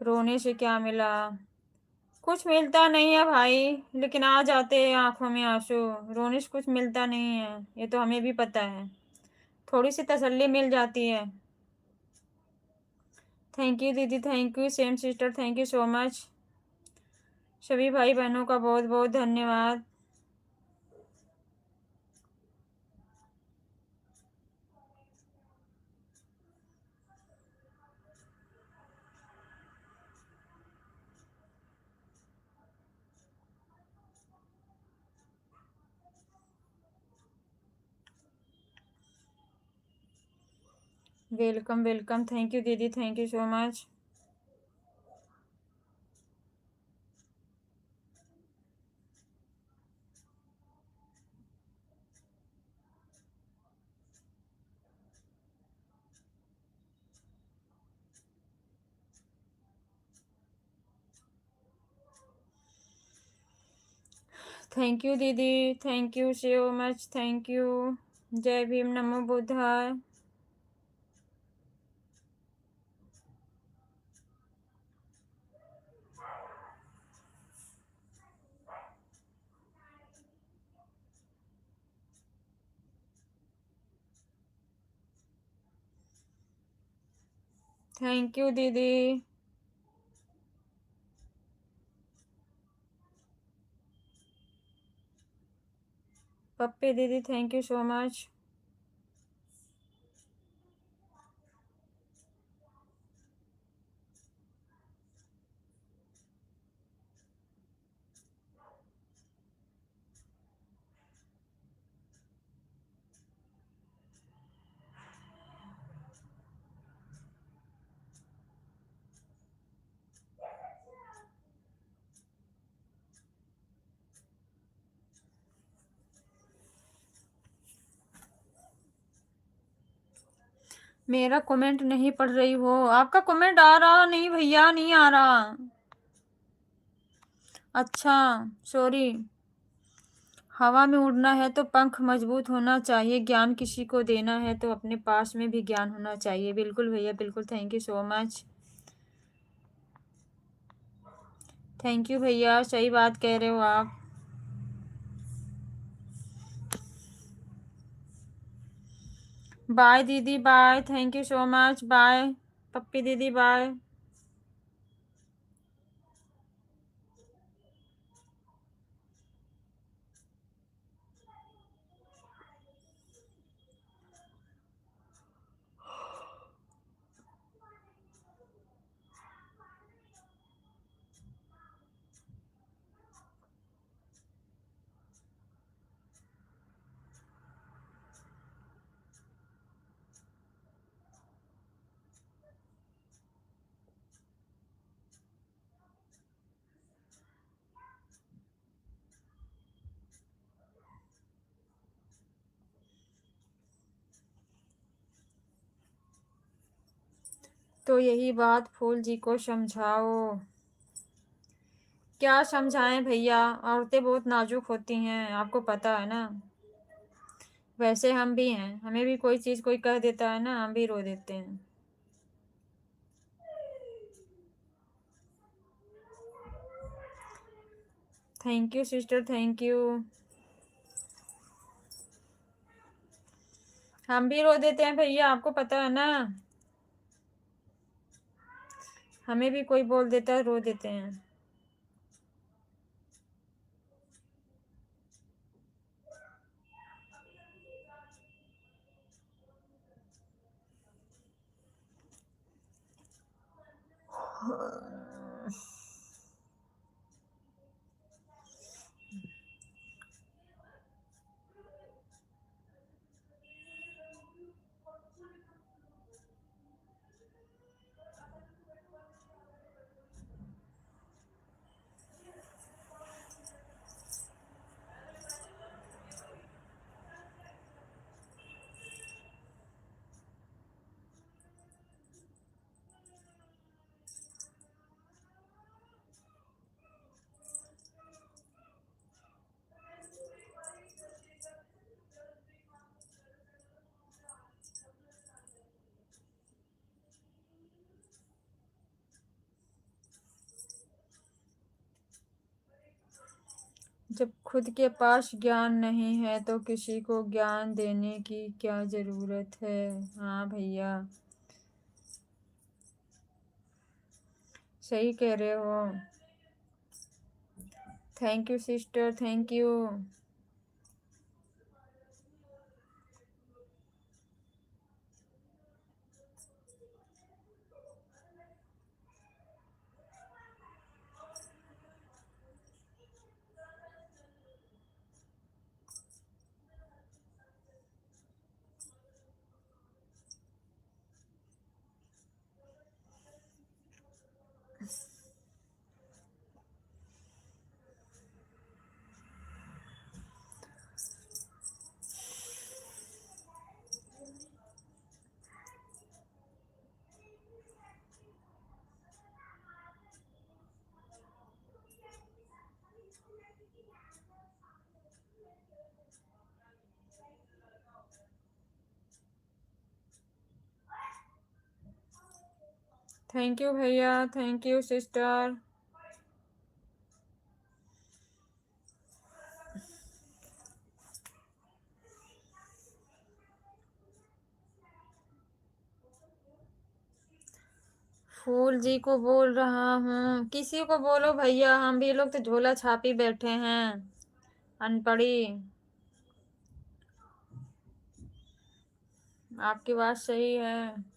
S1: रोने से क्या मिला? कुछ मिलता नहीं है भाई, लेकिन आ जाते हैं आंखों में आंसू। रोने से कुछ मिलता नहीं है, ये तो हमें भी पता है, थोड़ी सी तसल्ली मिल जाती है। थैंक यू दीदी, thank you same sister, thank you so much. सभी भाई बहनों का बहुत बहुत धन्यवाद। वेलकम वेलकम, थैंक यू दीदी, thank you so much. Thank you दीदी, thank you so much, thank you. जय भीम, नमो बुद्धाय। थैंक यू दीदी। पप्पी दीदी, थैंक यू सो मच। मेरा कमेंट नहीं पढ़ रही हो? आपका कमेंट आ रहा नहीं भैया, नहीं आ रहा। अच्छा, सॉरी। हवा में उड़ना है तो पंख मजबूत होना चाहिए, ज्ञान किसी को देना है तो अपने पास में भी ज्ञान होना चाहिए। बिल्कुल भैया, बिल्कुल, thank you so much. Thank you भैया, सही बात कह रहे हो आप। बाय दीदी, bye, thank you so much, bye Pappi दीदी, बाय। तो यही बात फूल जी को समझाओ। क्या समझाएं भैया, औरतें बहुत नाजुक होती हैं, आपको पता है ना। वैसे हम भी हैं, हमें भी कोई चीज़ कोई कह देता है ना, हम भी रो देते हैं। Thank you sister, thank you. हम भी रो देते हैं भैया, आपको पता है ना। हमें भी कोई बोल देता है, रो देते हैं। जब खुद के पास ज्ञान नहीं है तो किसी को ज्ञान देने की क्या जरूरत है। हाँ भैया, सही कह रहे हो। Thank you sister, thank you. Thank you भैया, थैंक यू सिस्टर। फूल जी को बोल रहा हूँ, किसी को बोलो भैया, हम भी लोग तो झोला छापी बैठे हैं, अनपढ़ी। आपकी बात सही है।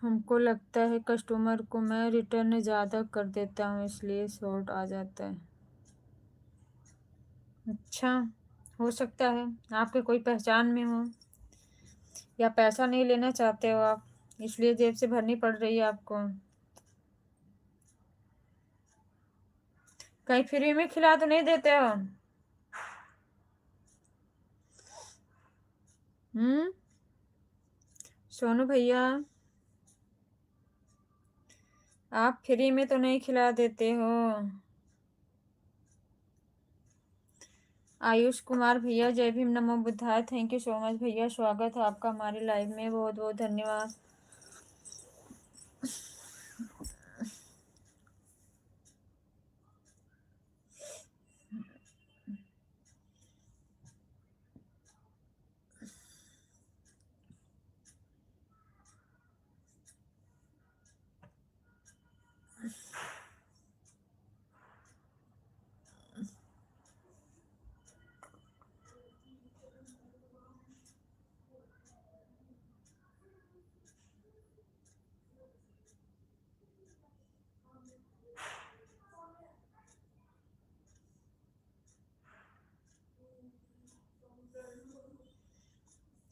S1: हमको लगता है कस्टमर को मैं रिटर्न ज़्यादा कर देता हूँ इसलिए शॉर्ट आ जाता है। अच्छा, हो सकता है आपके कोई पहचान में हो, या पैसा नहीं लेना चाहते हो आप, इसलिए जेब से भरनी पड़ रही है आपको। कहीं फ्री में खिला तो नहीं देते हो? सोनू भैया, आप फ्री में तो नहीं खिला देते हो? आयुष कुमार भैया, जय भीम, नमो बुद्धाय, थैंक यू सो मच भैया, स्वागत है आपका हमारी लाइव में, बहुत बहुत धन्यवाद।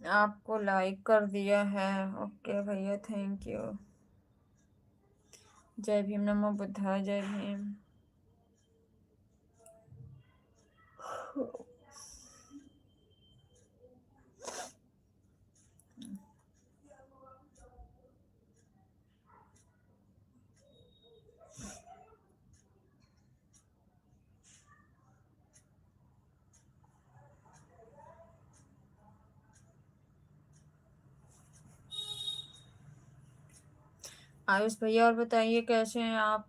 S1: आपको लाइक कर दिया है, ओके भैया, थैंक यू। जय भीम, नमो बुद्धाय, जय भीम। आयुष भैया, और बताइए कैसे हैं आप?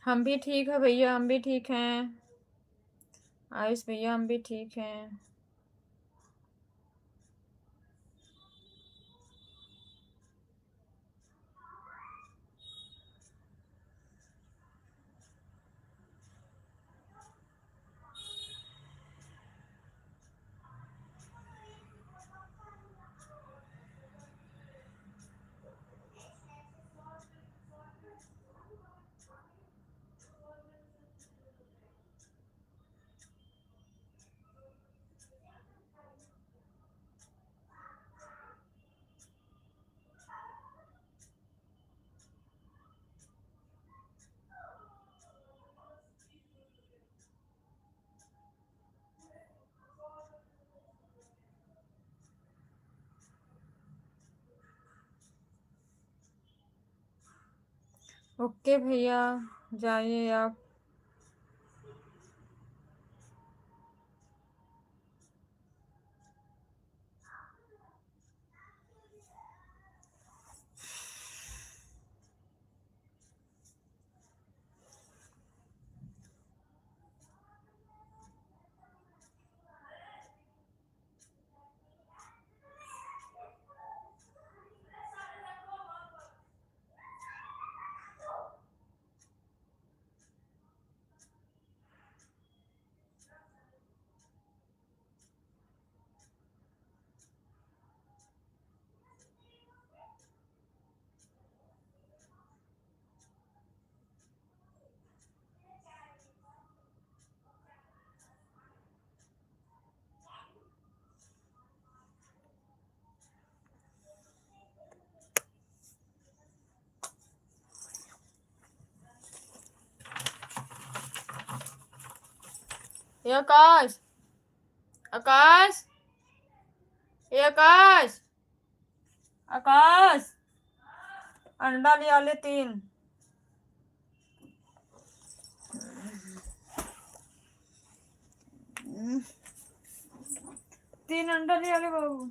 S1: हम भी ठीक है भैया, हम भी ठीक हैं। आयुष भैया, हम भी ठीक हैं। ओके भैया, जाइए आप। ये आकाश, आकाश, ये आकाश, आकाश, अंडा लिया ले 3। 3 अंडा लिया ले बाबू।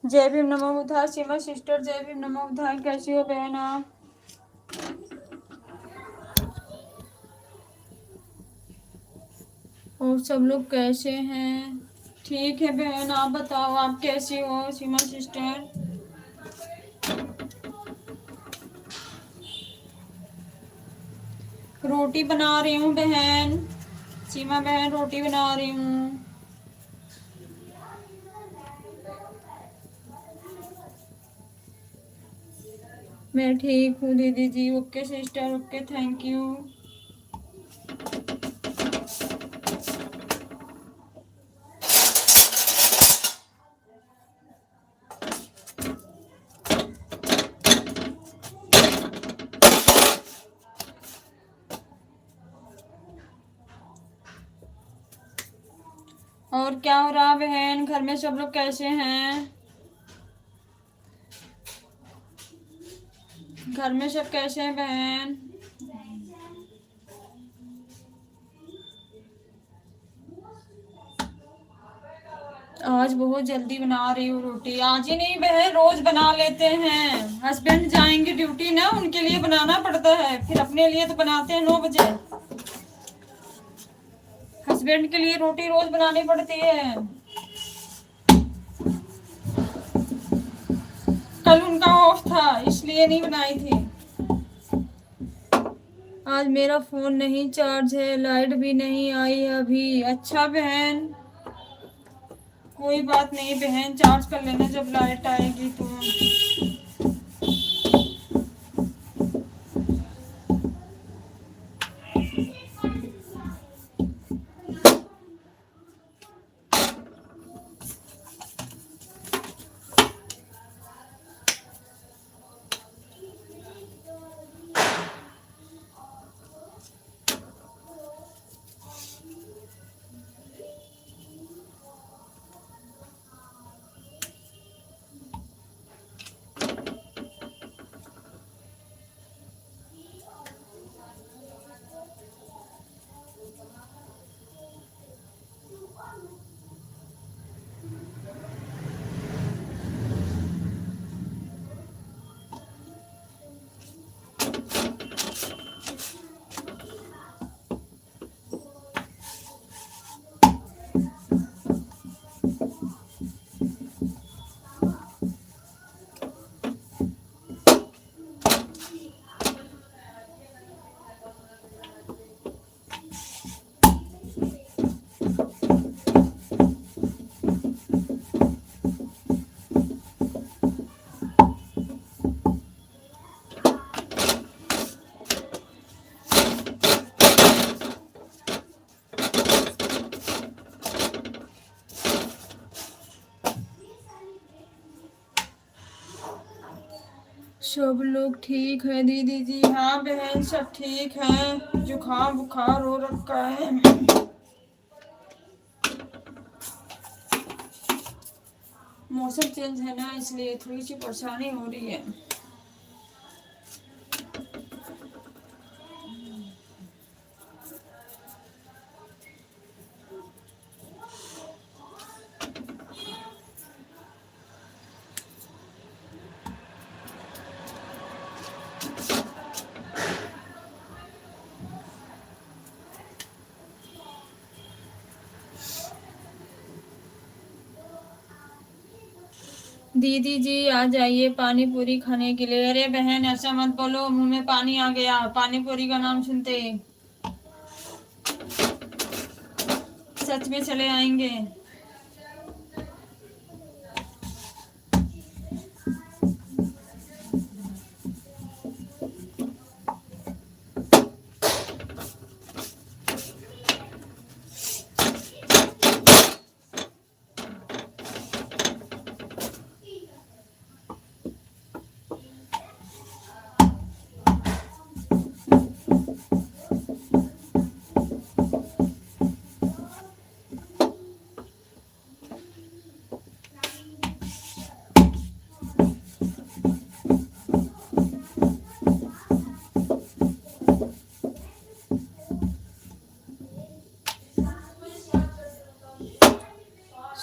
S1: जय भीम नमो बुद्धाय। सीमा सिस्टर जय भीम नमो बुद्धाय। कैसी हो बहन आप? और सब लोग कैसे हैं? ठीक है बहन, आप बताओ आप कैसी हो सीमा सिस्टर? रोटी बना रही हूँ बहन। सीमा बहन रोटी बना रही हूँ। मैं ठीक हूँ दीदी जी। Okay sister, okay, thank you. और क्या हो रहा बहन? घर में सब लोग कैसे हैं? घर में सब कैसे हैं बहन? आज बहुत जल्दी बना रही हूँ रोटी। आज ही नहीं बहन, रोज बना लेते हैं। हस्बैंड जाएंगे ड्यूटी ना, उनके लिए बनाना पड़ता है, फिर अपने लिए तो बनाते हैं 9 बजे। हस्बैंड के लिए रोटी रोज बनानी पड़ती है। कल उनका ऑफ था इसलिए नहीं बनाई थी। आज मेरा फोन नहीं चार्ज है, लाइट भी नहीं आई अभी। अच्छा बहन, कोई बात नहीं बहन, चार्ज कर लेना जब लाइट आएगी तो। सब लोग ठीक है दीदी जी? हाँ बहन सब ठीक है। जुकाम बुखार हो रखा है। मौसम चेंज है ना, इसलिए थोड़ी सी परेशानी हो रही है। दीदी जी आ जाइए पानी पूरी खाने के लिए। अरे बहन ऐसा मत बोलो, मुंह में पानी आ गया पानी पूरी का नाम सुनते। सच में चले आएंगे।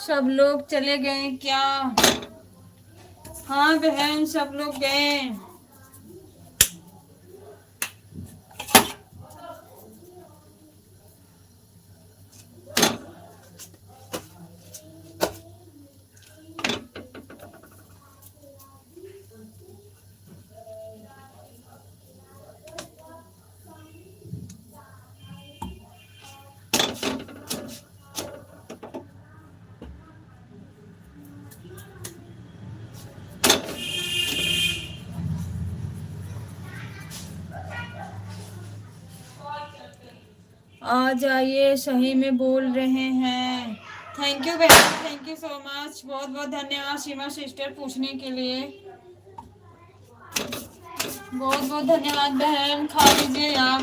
S1: सब लोग चले गए क्या? हाँ बहन, सब लोग गए। आ जाइए, सही में बोल रहे हैं। थैंक यू बहन, थैंक यू सो मच, बहुत बहुत धन्यवाद सीमा सिस्टर पूछने के लिए। बहुत बहुत धन्यवाद बहन, खा लीजिए आप।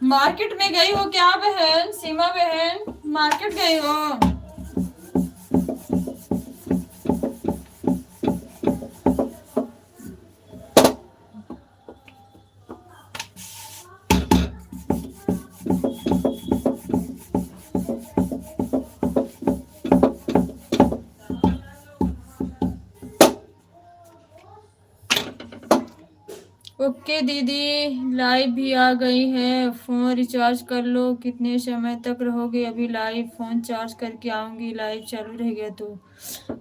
S1: मार्केट में गई हो क्या बहन? सीमा बहन, मार्केट गई हो? ओके दीदी, लाइव भी आ गई है। फोन रिचार्ज कर लो। कितने समय तक रहोगे अभी लाइव? फोन चार्ज करके आऊंगी, लाइव चालू रहेगा तो।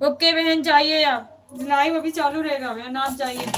S1: ओके बहन, जाइए आप, लाइव अभी चालू रहेगा बहन, आप जाइए।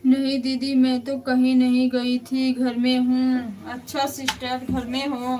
S1: नहीं दीदी, मैं तो कहीं नहीं गई थी, घर में हूँ। अच्छा सिस्टर, घर में हो?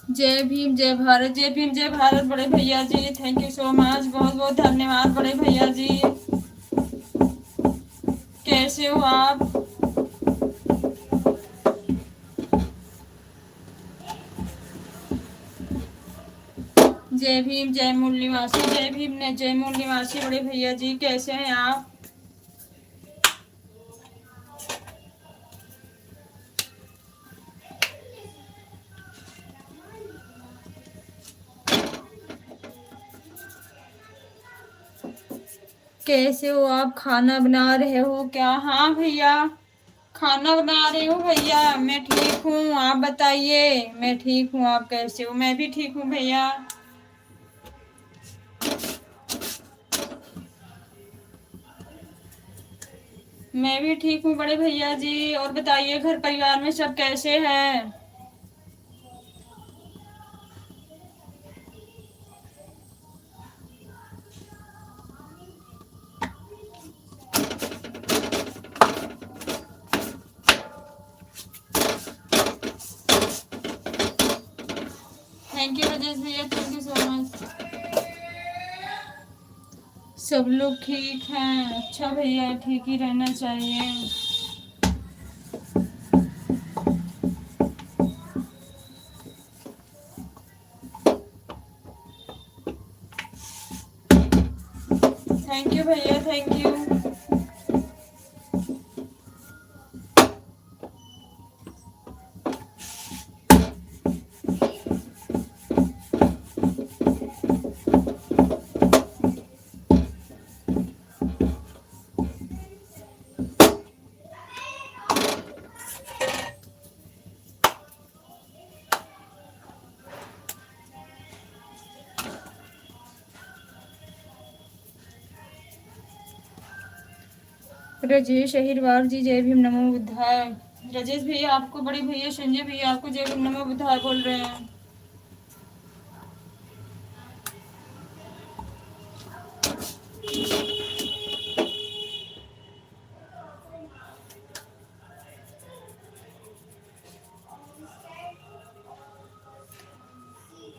S1: जय भीम, जय भारत, जय भीम, जय भारत बड़े भैया जी। थैंक यू सो मच, बहुत बहुत धन्यवाद बड़े भैया जी। कैसे हो आप? जय भीम, जय मूल निवासी, जय भीम ने जय मूल निवासी। बड़े भैया जी कैसे हैं आप? कैसे हो आप? खाना बना रहे हो क्या? हाँ भैया, खाना बना रही हूँ भैया। मैं ठीक हूँ, आप बताइए। मैं ठीक हूँ, आप कैसे हो? मैं भी ठीक हूँ भैया। मैं भी ठीक हूँ बड़े भैया जी। और बताइए, घर परिवार में सब कैसे हैं? थैंक यू राजेश भैया, थैंक यू सो मच। सब लोग ठीक हैं। अच्छा भैया, ठीक ही रहना चाहिए। थैंक यू भैया, थैंक यू। राजेश अहिरवार जी, जय भीम नमो बुद्धाय। राजेश भैया आपको, बड़े भैया संजय भैया आपको जय भीम नमो बुद्धाय बोल रहे हैं।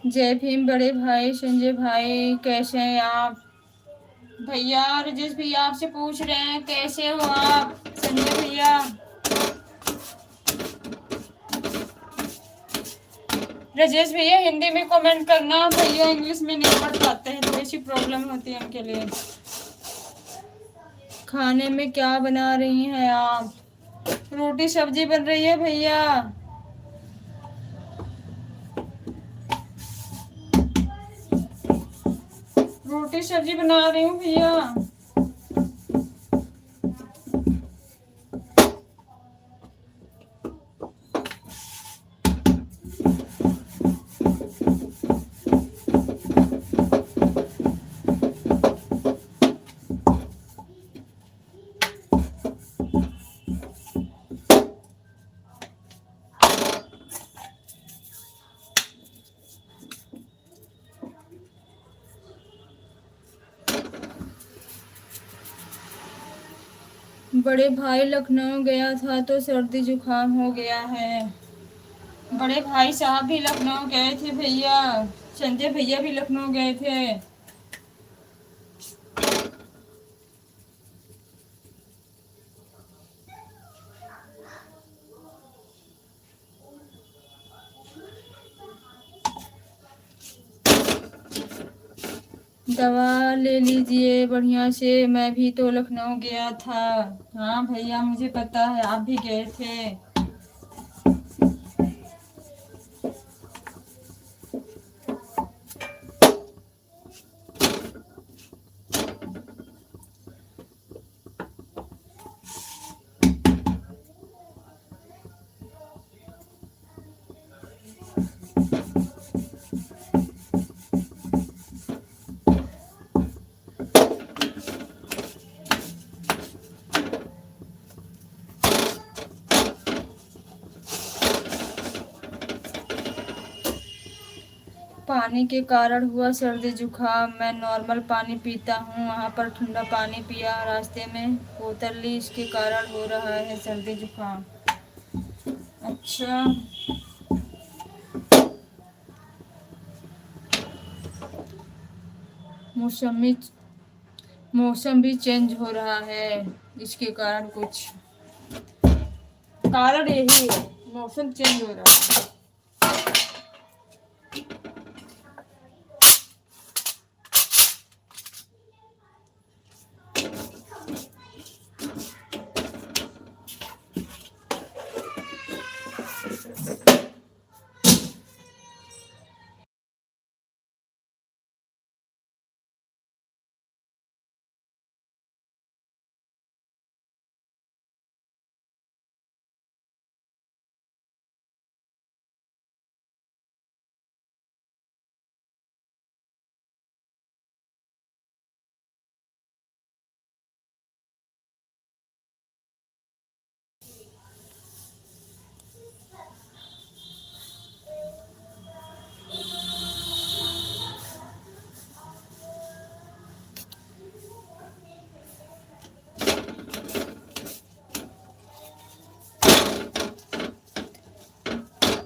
S1: जय भीम बड़े भाई संजय भाई, कैसे हैं आप? भैया राजेश भैया आपसे पूछ रहे हैं कैसे हो आप? संजय भैया, राजेश भैया हिंदी में कमेंट करना भैया, इंग्लिश में नहीं पढ़ पाते हैं, थोड़ी सी प्रॉब्लम होती है उनके लिए। खाने में क्या बना रही हैं आप? रोटी सब्जी बन रही है भैया। रोटी सब्जी बना रही हूँ भैया। बड़े भाई लखनऊ गया था तो सर्दी जुकाम हो गया है। बड़े भाई साहब भी लखनऊ गए थे भैया। संजय भैया भी लखनऊ गए थे। दवा ले लीजिए बढ़िया से। मैं भी तो लखनऊ गया था। हाँ भैया मुझे पता है, आप भी गए थे। पानी के कारण हुआ सर्दी जुकाम। मैं नॉर्मल पानी पीता हूँ, वहाँ पर ठंडा पानी पिया, रास्ते में बोतल ली, इसके कारण हो रहा है सर्दी जुकाम। अच्छा, मौसमी मौसम भी चेंज हो रहा है, इसके कारण कुछ कारण यही है, मौसम चेंज हो रहा है।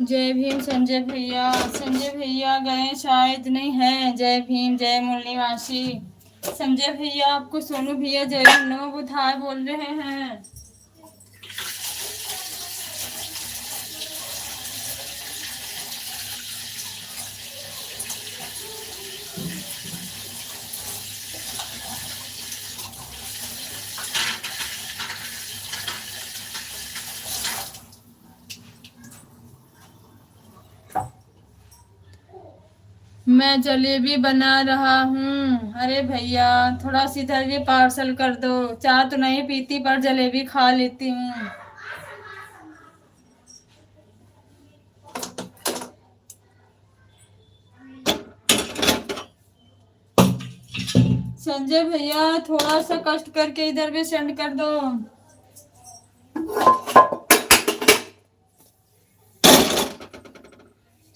S1: जय भीम संजय भैया। संजय भैया गए शायद, नहीं है। जय भीम, जय मूल निवासी। संजय भैया आपको सोनू भैया जय भीम नमो बुधाय बोल रहे हैं। मैं जलेबी बना रहा हूँ। अरे भैया थोड़ा सी इधर भी पार्सल कर दो। चाय तो नहीं पीती पर जलेबी खा लेती हूँ। संजय भैया थोड़ा सा कष्ट करके इधर भी सेंड कर दो।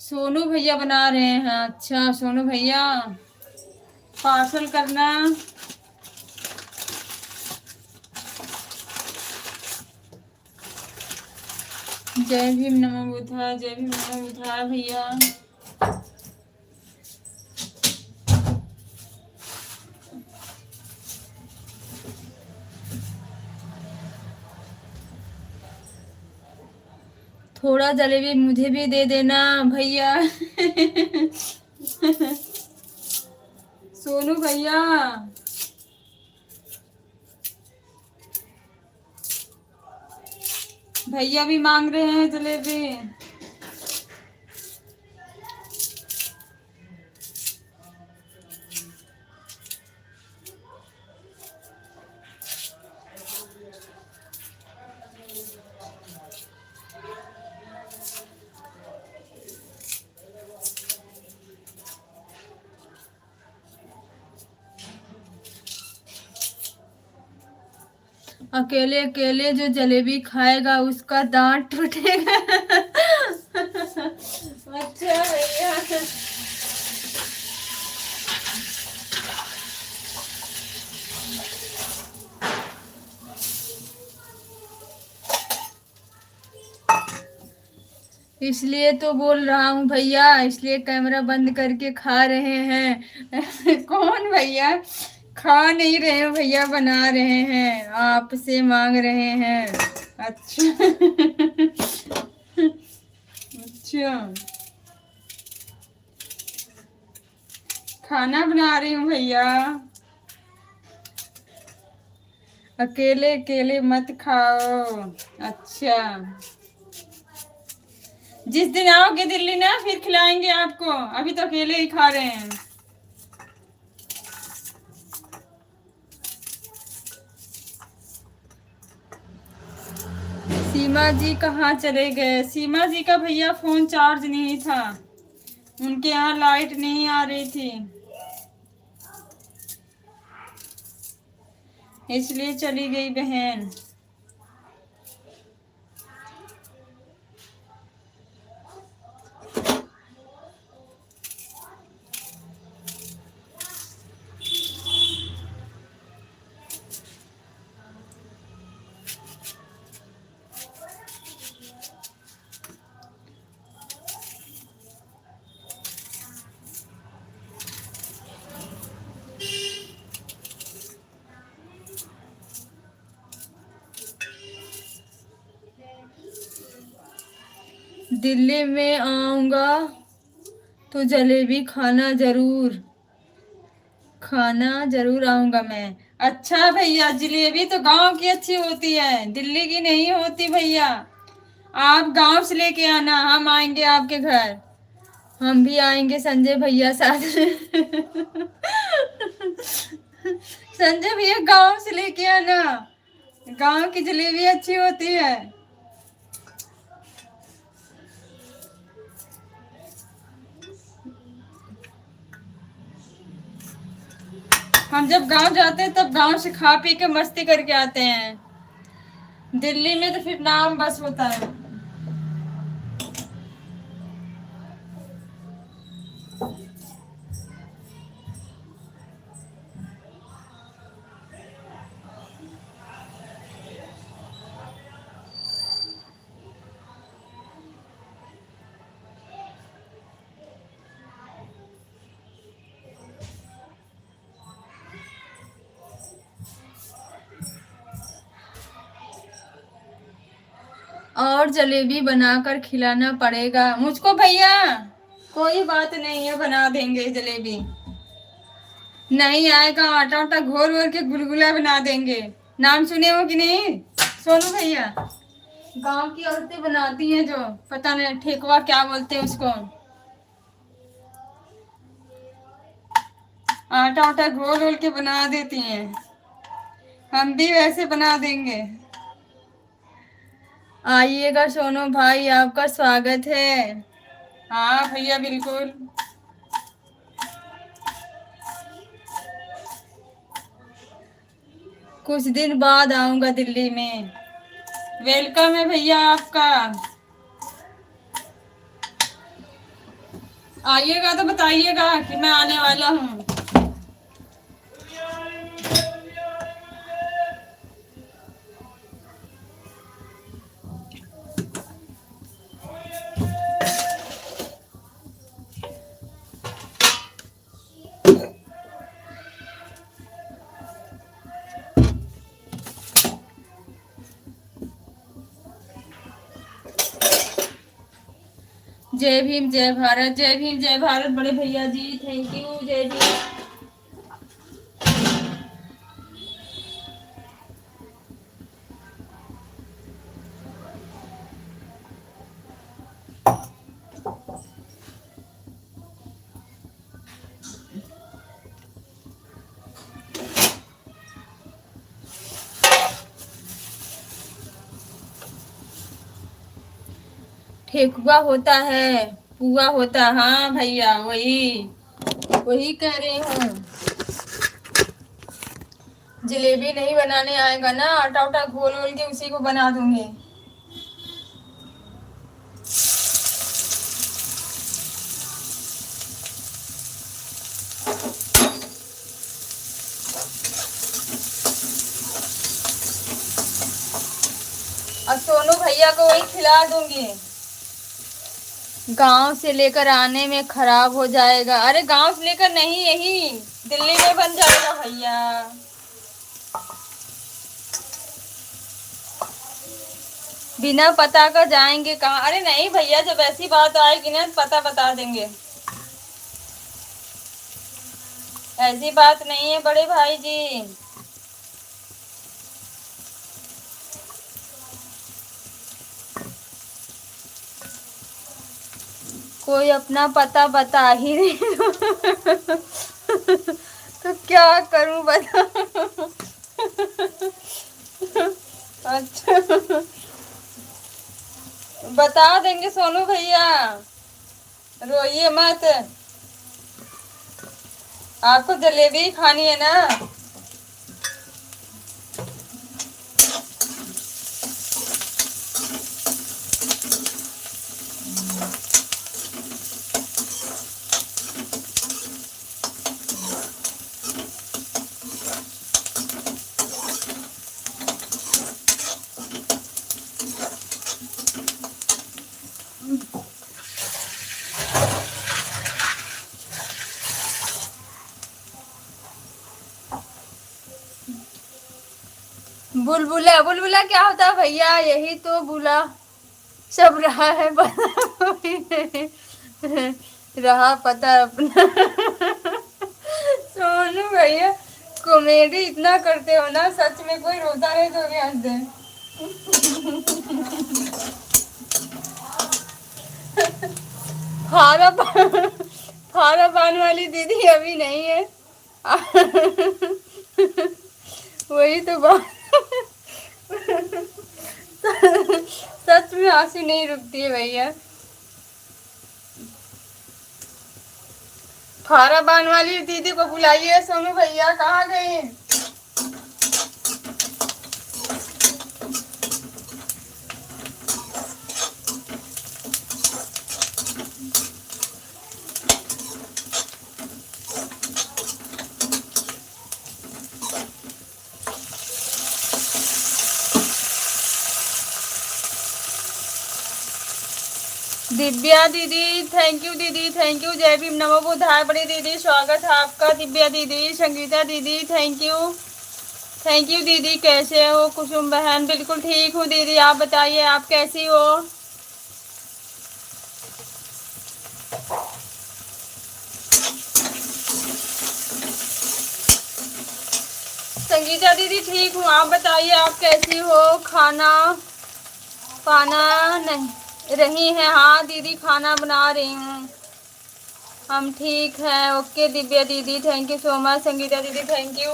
S1: सोनू भैया बना रहे हैं। अच्छा सोनू भैया पार्सल करना। जय भीम नमो बुद्धाय, जय भीम नमो बुद्धाय भैया। थोड़ा जलेबी मुझे भी दे देना भैया। सोनू भैया भैया भी मांग रहे हैं जलेबी। अकेले अकेले जो जलेबी खाएगा उसका दांत टूटेगा। अच्छा भैया। इसलिए तो बोल रहा हूँ भैया, इसलिए कैमरा बंद करके खा रहे हैं। कौन भैया? खा नहीं रहे हो भैया, बना रहे हैं, आपसे मांग रहे हैं। अच्छा। अच्छा खाना बना रही हूँ भैया। अकेले अकेले मत खाओ। अच्छा जिस दिन आओगे दिल्ली ना फिर खिलाएंगे आपको, अभी तो अकेले ही खा रहे हैं। सीमा जी कहाँ चले गए? सीमा जी का भैया फोन चार्ज नहीं था, उनके यहाँ लाइट नहीं आ रही थी, इसलिए चली गई बहन। दिल्ली में आऊंगा तो जलेबी खाना जरूर आऊंगा मैं। अच्छा भैया जलेबी तो गांव की अच्छी होती है, दिल्ली की नहीं होती भैया। आप गांव से लेके आना, हम आएंगे आपके घर। हम भी आएंगे संजय भैया साथ। संजय भैया गांव से लेके आना, गांव की जलेबी अच्छी होती है। हम जब गांव जाते हैं तब गांव से खा पी के मस्ती करके आते हैं, दिल्ली में तो फिर नाम बस होता है। और जलेबी बनाकर खिलाना पड़ेगा मुझको भैया। कोई बात नहीं है, बना देंगे जलेबी। नहीं आएगा, आटा आटा घोर घोर के गुलगुला बना देंगे। नाम सुने हो कि नहीं सोनू भैया? गांव की औरतें बनाती हैं जो, पता नहीं ठेकुआ क्या बोलते हैं उसको। आटा आटा घोल घोल के बना देती हैं। हम भी वैसे बना देंगे। आइएगा सोनू भाई, आपका स्वागत है। हाँ भैया बिल्कुल। कुछ दिन बाद आऊंगा दिल्ली में। वेलकम है भैया आपका। आइएगा तो बताइएगा कि मैं आने वाला हूँ। जय भीम जय भारत, जय भीम जय भारत बड़े भैया जी, थैंक यू, जय भीम। ठेकुआ होता है, पुआ होता, हाँ भैया वही वही कह रही हूँ। जलेबी नहीं बनाने आएगा ना, आटा उटा घोल घोल के उसी को बना दूंगी। और सोनू भैया को वही खिला दूंगी। गांव से लेकर आने में खराब हो जाएगा। अरे गांव से लेकर नहीं, यही दिल्ली में बन जाएगा भैया। बिना पता का जाएंगे कहाँ? अरे नहीं भैया, जब ऐसी बात आएगी ना पता बता देंगे। ऐसी बात नहीं है बड़े भाई जी। कोई अपना पता बता ही नहीं तो क्या करूं बता। अच्छा बता देंगे सोनू भैया, रोइए मत। आपको जलेबी खानी है ना? बुलबुला, बुलबुला क्या होता है भैया? यही तो बुला सब रहा है रहा पता अपना। सोनू भैया कॉमेडी इतना करते हो ना, सच में कोई रोता नहीं तो भी हंस दे। खारा खारा पान वाली दीदी अभी नहीं है। वही तो बात। सच में हंसी नहीं रुकती है भैया। खारा पान वाली दीदी को बुलाइए। सोनू भैया कहाँ गए? दिव्या दीदी थैंक यू, दीदी थैंक यू, जय भीम, नमो बुद्धाय बड़ी दीदी, स्वागत है आपका। दिव्या दीदी, संगीता दीदी थैंक यू। थैंक यू दीदी। कैसे हो कुसुम बहन? बिल्कुल ठीक हूँ दीदी, आप बताइए आप कैसी हो? संगीता दीदी ठीक हूँ, आप बताइए आप कैसी हो? खाना पाना नहीं रही है? हाँ दीदी खाना बना रही हूँ। हम ठीक हैं। ओके दिव्या दीदी, thank you so much. Sangeeta दीदी थैंक यू।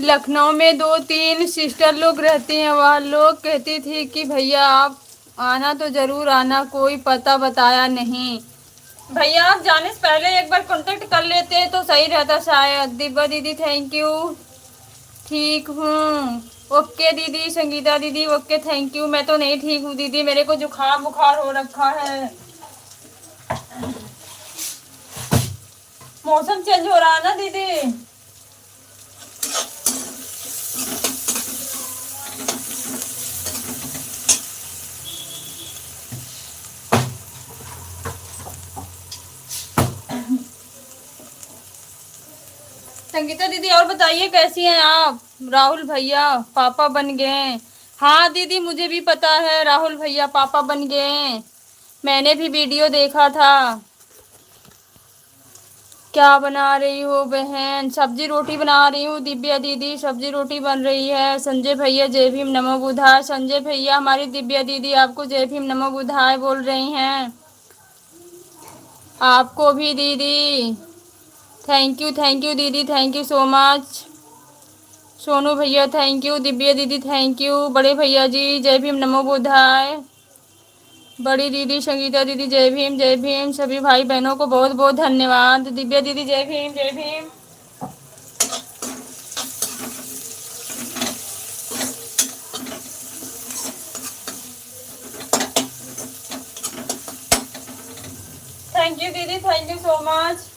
S1: लखनऊ में 2-3 सिस्टर लोग रहती हैं, वह लोग कहती थी कि भैया आप आना तो जरूर आना, कोई पता बताया नहीं। भैया आप जाने से पहले एक बार कांटेक्ट कर लेते तो सही रहता शायद। दिव्या दीदी थैंक यू। ठीक हूँ। ओके दीदी। संगीता दीदी ओके थैंक यू। मैं तो नहीं ठीक हूँ दीदी, मेरे को जुकाम बुखार हो रखा है। मौसम चेंज हो रहा है ना दीदी। संगीता दीदी और बताइए कैसी हैं आप? राहुल भैया पापा बन गए। हाँ दीदी मुझे भी पता है, राहुल भैया पापा बन गए। मैंने भी वीडियो देखा था। क्या बना रही हो बहन? सब्जी रोटी बना रही हूँ दिव्या दीदी, सब्जी रोटी बन रही है। संजय भैया जय भीम नमो बुधाय। संजय भैया हमारी दिव्या दीदी आपको जय भीम नमो बुधाय बोल रही हैं। आपको भी दीदी थैंक यू दीदी, thank you so much. Sonu भैया थैंक यू। दिव्या दीदी थैंक यू। बड़े भैया जी जय भीम नमो बुधाय। बड़ी दीदी संगीता दीदी जय भीम जय भीम। सभी भाई बहनों को बहुत बहुत धन्यवाद। दिव्या दीदी जय भीम जय भीम। थैंक यू दीदी, थैंक यू सो मच।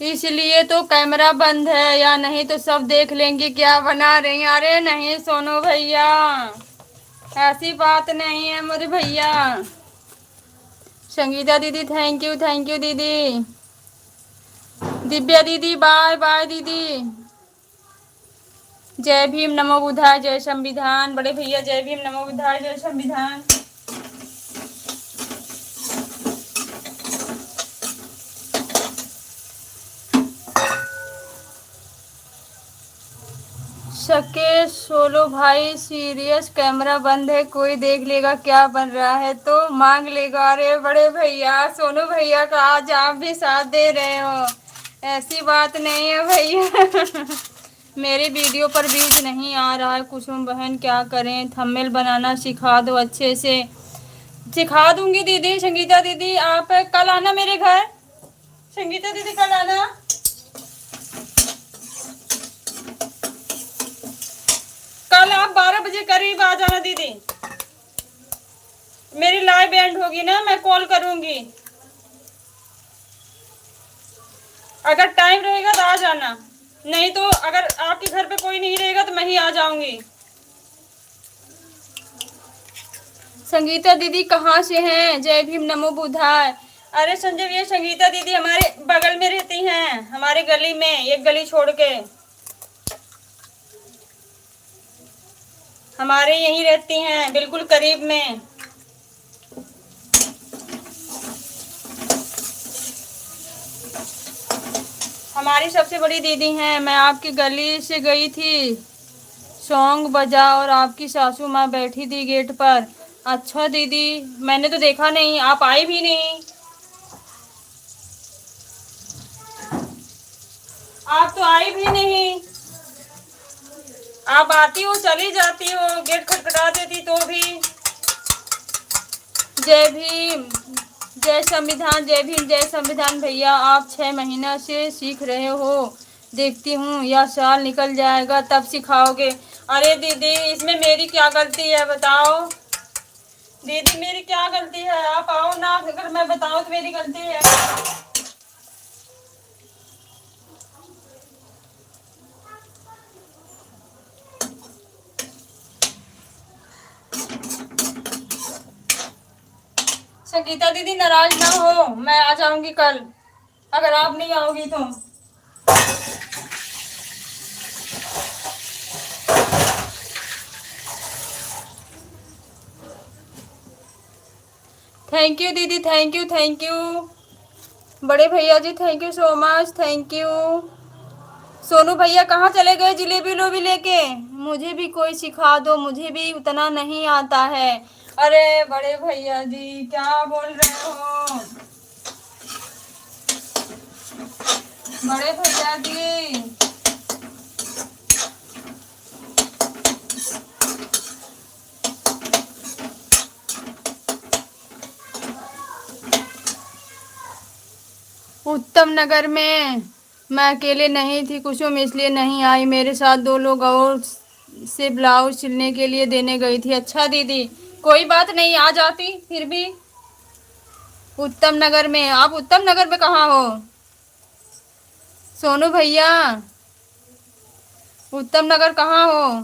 S1: इसलिए तो कैमरा बंद है, या नहीं तो सब देख लेंगे क्या बना रही हैं। अरे नहीं सोनू भैया, ऐसी बात नहीं है मेरे भैया। संगीता दीदी थैंक यू दीदी। दिव्या दीदी बाय बाय दीदी। जय भीम नमो बुधाय जय संविधान। बड़े भैया जय भीम नमो बुधाय जय संविधान। सके सोलो भाई सीरियस, कैमरा बंद है, कोई देख लेगा क्या बन रहा है तो मांग लेगा। अरे बड़े भैया सोनू भैया का आज आप भी साथ दे रहे हो, ऐसी बात नहीं है भैया। मेरे वीडियो पर व्यूज नहीं आ रहा है कुसुम बहन, क्या करें? थंबनेल बनाना सिखा दो अच्छे से। सिखा दूंगी दीदी। संगीता दीदी आप कल आना मेरे घर। संगीता दीदी कल आना। कल आप 12 बजे करीब आ जाना दीदी। मेरी लाइव एंड होगी ना, मैं कॉल करूंगी। अगर टाइम रहेगा तो आ जाना, नहीं तो अगर आपके घर पे कोई नहीं रहेगा तो मैं ही आ जाऊंगी। संगीता दीदी कहाँ से हैं? जय भीम नमो बुधाय। अरे संजय भैया संगीता दीदी हमारे बगल में रहती हैं, हमारे गली में, एक गली छोड़ के हमारे यहीं रहती हैं, बिल्कुल करीब में। हमारी सबसे बड़ी दीदी हैं। मैं आपकी गली से गई थी, सॉन्ग बजा और आपकी सासू माँ बैठी थी गेट पर। अच्छा दीदी मैंने तो देखा नहीं, आप आई भी नहीं। आप तो आई भी नहीं। आप आती हो चली जाती हो, गेट खटखटा देती तो भी। जय भीम जय संविधान, जय भीम जय संविधान। भैया आप 6 महीना से सीख रहे हो, देखती हूँ यह साल निकल जाएगा तब सिखाओगे। अरे दीदी इसमें मेरी क्या गलती है बताओ? दीदी मेरी क्या गलती है? आप आओ ना, अगर मैं बताऊं तो मेरी गलती है। संगीता दीदी नाराज ना हो, मैं आ जाऊंगी कल, अगर आप नहीं आओगी तो। थैंक यू दीदी, थैंक यू, थैंक यू। बड़े भैया जी thank you so much, thank you. Sonu भैया कहाँ चले गए जिलेबी लोबी लेके? मुझे भी कोई सिखा दो, मुझे भी उतना नहीं आता है। अरे बड़े भैया जी क्या बोल रहे हो? बड़े भैया जी उत्तम नगर में मैं अकेले नहीं थी, कुसुम इसलिए नहीं आई, मेरे साथ 2 लोग और से ब्लाउज सिलने के लिए देने गई थी। अच्छा दीदी कोई बात नहीं, आ जाती फिर भी। उत्तम नगर में? आप उत्तम नगर में कहाँ हो सोनू भैया? उत्तम नगर कहाँ हो?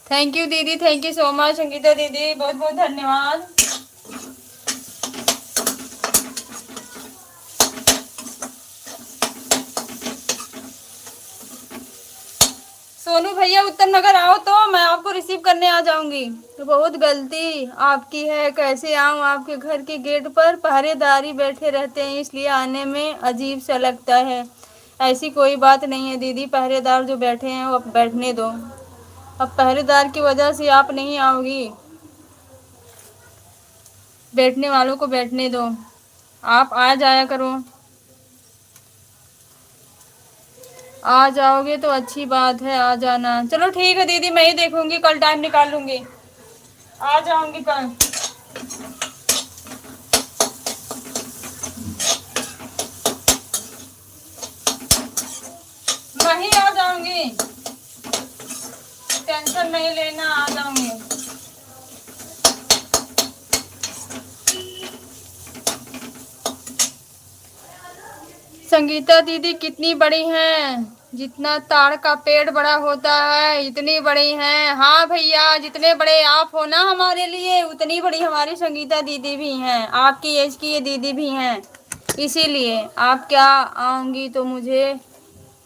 S1: थैंक यू दीदी, thank you so much Sangeeta दीदी, बहुत बहुत धन्यवाद। सोनू भैया उत्तम नगर आओ तो मैं आपको रिसीव करने आ जाऊंगी। तो बहुत गलती आपकी है, कैसे आऊं आपके घर के गेट पर? पहरेदारी बैठे रहते हैं इसलिए आने में अजीब सा लगता है। ऐसी कोई बात नहीं है दीदी, पहरेदार जो बैठे हैं वो अब बैठने दो। अब पहरेदार की वजह से आप नहीं आओगी, बैठने वालों को बैठने दो, आप आ जाया करो। आ जाओगे तो अच्छी बात है, आ जाना। चलो ठीक है दीदी, मैं ही देखूंगी, कल टाइम निकाल लूंगी, आ जाऊंगी कल। मैं ही आ जाऊंगी, टेंशन नहीं लेना, आ जाऊंगी। संगीता दीदी कितनी बड़ी हैं? जितना ताड़ का पेड़ बड़ा होता है इतनी बड़ी हैं। हाँ भैया, जितने बड़े आप हो ना हमारे लिए, उतनी बड़ी हमारी संगीता दीदी भी हैं, आपकी एज की ये दीदी भी हैं। इसीलिए आप क्या आऊंगी तो मुझे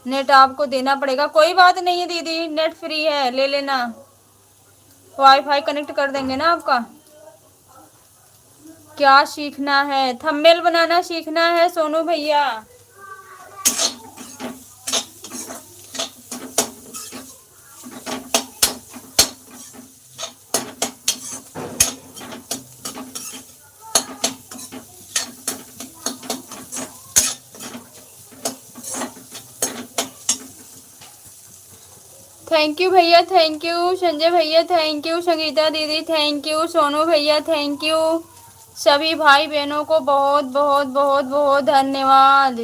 S1: नेट आपको देना पड़ेगा। कोई बात नहीं है दीदी, नेट फ्री है, ले लेना, वाईफाई कनेक्ट कर देंगे ना आपका। क्या सीखना है? थंबनेल बनाना सीखना है सोनू भैया। थैंक यू भैया, थैंक यू संजय भैया, थैंक यू संगीता दीदी, थैंक यू सोनू भैया, थैंक यू सभी भाई बहनों को बहुत बहुत बहुत बहुत धन्यवाद।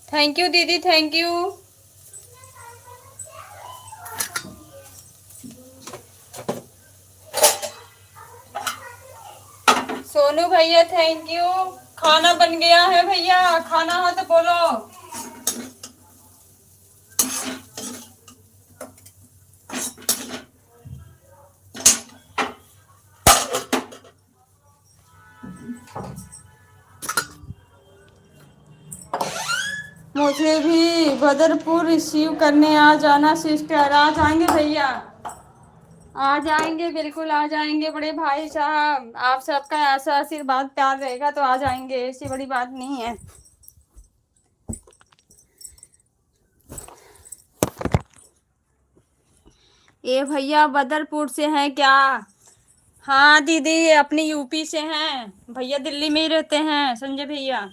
S1: थैंक यू दीदी, थैंक यू। सोनू भैया थैंक यू। खाना बन गया है भैया, खाना है तो बोलो। मुझे भी बदरपुर रिसीव करने आ जाना सिस्टर। आ जाएंगे भैया, आ जाएंगे, बिल्कुल आ जाएंगे बड़े भाई साहब, आप सबका ऐसा आशीर्वाद प्यार रहेगा तो आ जाएंगे, ऐसी बड़ी बात नहीं है। ये भैया बदरपुर से हैं क्या? हाँ दीदी अपनी यूपी से हैं, भैया दिल्ली में ही रहते हैं संजय भैया।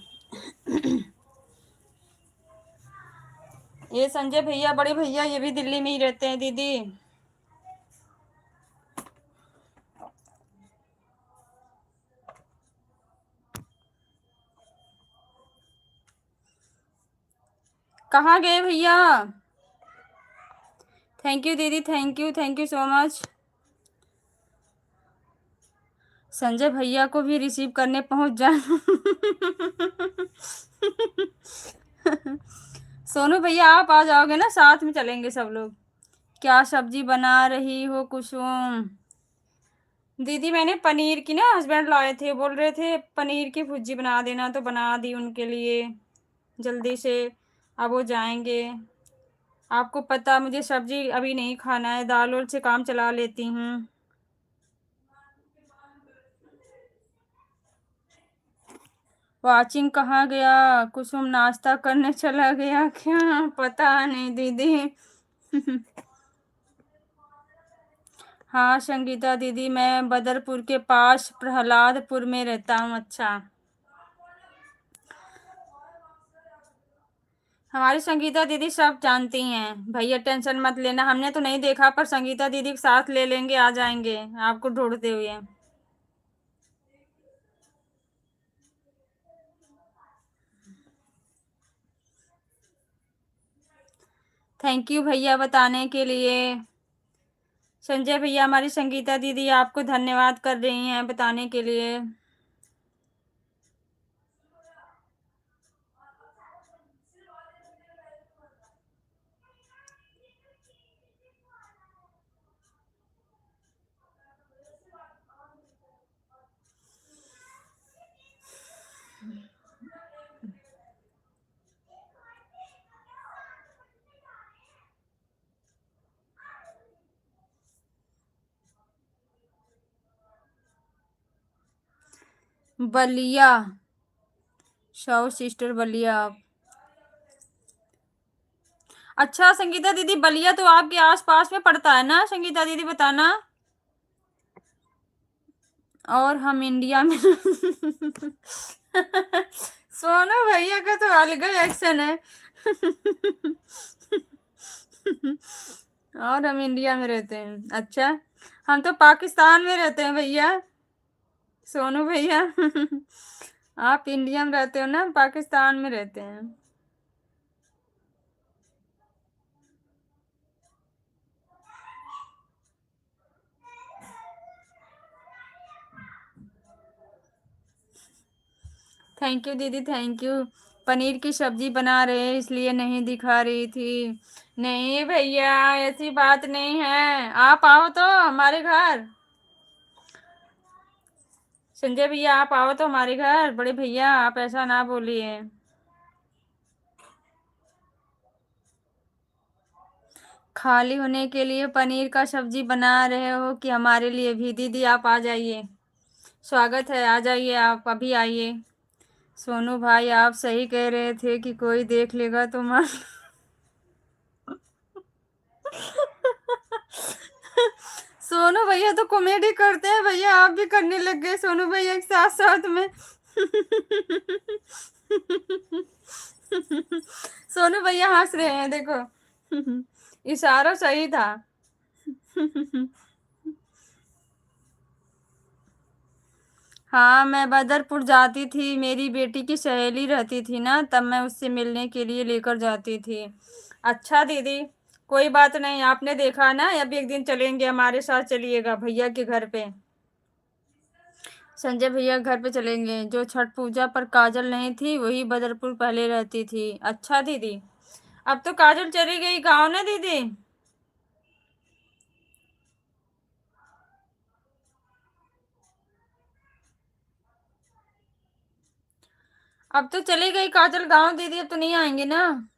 S1: ये संजय भैया बड़े भैया ये भी दिल्ली में ही रहते हैं दीदी। कहाँ गए भैया? थैंक यू दीदी, thank you so much. Sanjay भैया को भी रिसीव करने पहुंच जाए। सोनू भैया आप आ जाओगे ना, साथ में चलेंगे सब लोग। क्या सब्जी बना रही हो कुसुम? दीदी मैंने पनीर की ना, हस्बैंड लाए थे, बोल रहे थे पनीर की भुर्जी बना देना, तो बना दी उनके लिए जल्दी से। अब वो जाएंगे। आपको पता मुझे सब्जी अभी नहीं खाना है, दाल वाल से काम चला लेती हूँ। वाचिंग कहाँ गया? कुसुम नाश्ता करने चला गया क्या? पता नहीं दीदी। हाँ संगीता दीदी, मैं बदरपुर के पास प्रहलादपुर में रहता हूँ। अच्छा, हमारी संगीता दीदी सब जानती हैं भैया, टेंशन मत लेना। हमने तो नहीं देखा, पर संगीता दीदी के साथ ले लेंगे, आ जाएंगे आपको ढूंढते हुए। थैंक यू भैया बताने के लिए। संजय भैया, हमारी संगीता दीदी आपको धन्यवाद कर रही हैं बताने के लिए। Ballia, south sister Ballia. अच्छा संगीता दीदी, बलिया तो आपके आस पास में पड़ता है ना? संगीता दीदी बताना। और हम इंडिया में। सोनू भैया का तो अलग ही एक्शन है। और हम इंडिया में रहते हैं। अच्छा, हम तो पाकिस्तान में रहते हैं भैया। सोनू भैया। आप इंडिया में रहते हो ना, पाकिस्तान में रहते हैं। थैंक यू दीदी, थैंक यू। पनीर की सब्जी बना रहे हैं इसलिए नहीं दिखा रही थी। नहीं भैया, ऐसी बात नहीं है, आप आओ तो हमारे घर। संजय भैया आप आओ तो हमारे घर। बड़े भैया आप ऐसा ना बोलिए। खाली होने के लिए पनीर का सब्जी बना रहे हो कि हमारे लिए भी? दीदी आप आ जाइए, स्वागत है, आ जाइए, आप अभी आइए। सोनू भाई आप सही कह रहे थे कि कोई देख लेगा तो मार। सोनू भैया तो कॉमेडी करते हैं भैया, आप भी करने लग गए सोनू भैया के साथ साथ में। सोनू भैया हंस रहे हैं देखो। इशारा सही था। हाँ मैं बदरपुर जाती थी, मेरी बेटी की सहेली रहती थी ना, तब मैं उससे मिलने के लिए लेकर जाती थी। अच्छा दीदी, कोई बात नहीं, आपने देखा ना, अभी एक दिन चलेंगे, हमारे साथ चलिएगा भैया के घर पे। संजय भैया के घर पे चलेंगे। जो छठ पूजा पर काजल नहीं थी, वही बदरपुर पहले रहती थी। अच्छा दीदी, अब तो काजल चली गई गाँव ना दीदी? अब तो चली गई काजल गाँव दीदी, अब तो नहीं आएंगे ना?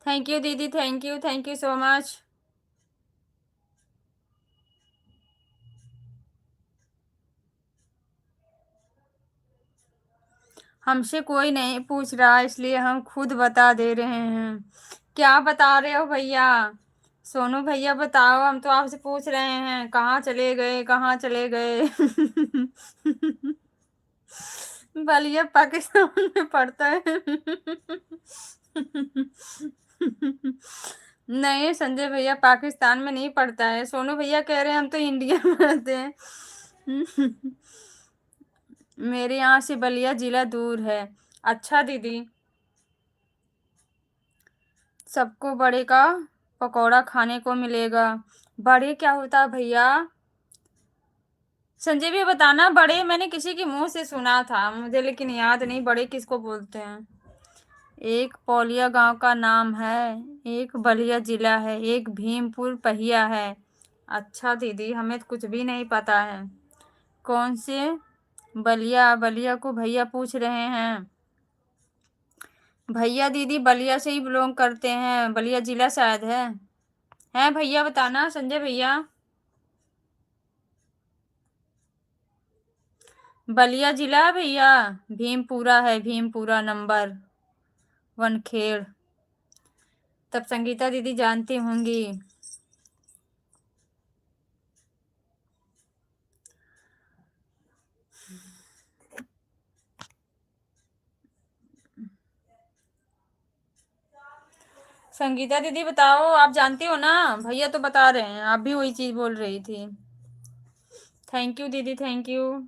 S1: थैंक यू दीदी, थैंक यू सो मच। हमसे कोई नहीं पूछ रहा, इसलिए हम खुद बता दे रहे हैं। क्या बता रहे हो भैया? सोनू भैया बताओ, हम तो आपसे पूछ रहे हैं कहाँ चले गए, कहाँ चले गए। बलिया पाकिस्तान में पड़ता है। नहीं संजय भैया, पाकिस्तान में नहीं पड़ता है। सोनू भैया कह रहे हैं हम तो इंडिया में रहते हैं। मेरे यहाँ से बलिया जिला दूर है। अच्छा दीदी, सबको बड़े का पकौड़ा खाने को मिलेगा। बड़े क्या होता है भैया? संजय भैया बताना, बड़े मैंने किसी के मुंह से सुना था मुझे, लेकिन याद नहीं बड़े किसको बोलते हैं। एक पौलिया गांव का नाम है, एक बलिया जिला है, एक भीमपुर पहिया है। अच्छा दीदी, हमें तो कुछ भी नहीं पता है। कौन से बलिया? बलिया को भैया पूछ रहे हैं। भैया दीदी बलिया से ही बिलोंग करते हैं, बलिया जिला शायद है भैया बताना संजय भैया। बलिया जिला भैया, भीमपुरा है, भीमपुरा नंबर 1 खेड़। तब संगीता दीदी जानती होंगी। संगीता दीदी बताओ, आप जानती हो ना? भैया तो बता रहे हैं, आप भी वही चीज बोल रही थी। थैंक यू दीदी, थैंक यू।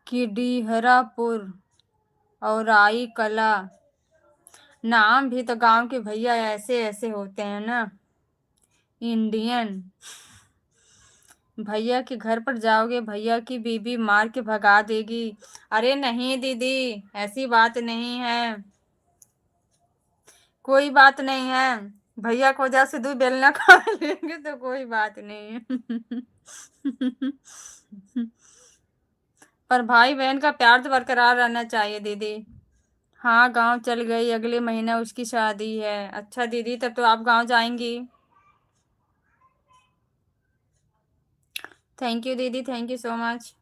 S1: किडीहरापुर और आई कला, नाम भी तो गांव के भैया ऐसे ऐसे होते हैं ना। इंडियन। भैया के घर पर जाओगे, भैया की बीबी मार के भगा देगी। अरे नहीं दीदी, ऐसी बात नहीं है, कोई बात नहीं है। भैया को वजह से 2 बेलना खा लेंगे तो कोई बात नहीं है। पर भाई बहन का प्यार तो बरकरार रहना चाहिए दीदी। हाँ गांव चल गई, अगले महीना उसकी शादी है। अच्छा दीदी, तब तो आप गांव जाएंगी। थैंक यू दीदी, thank you so much.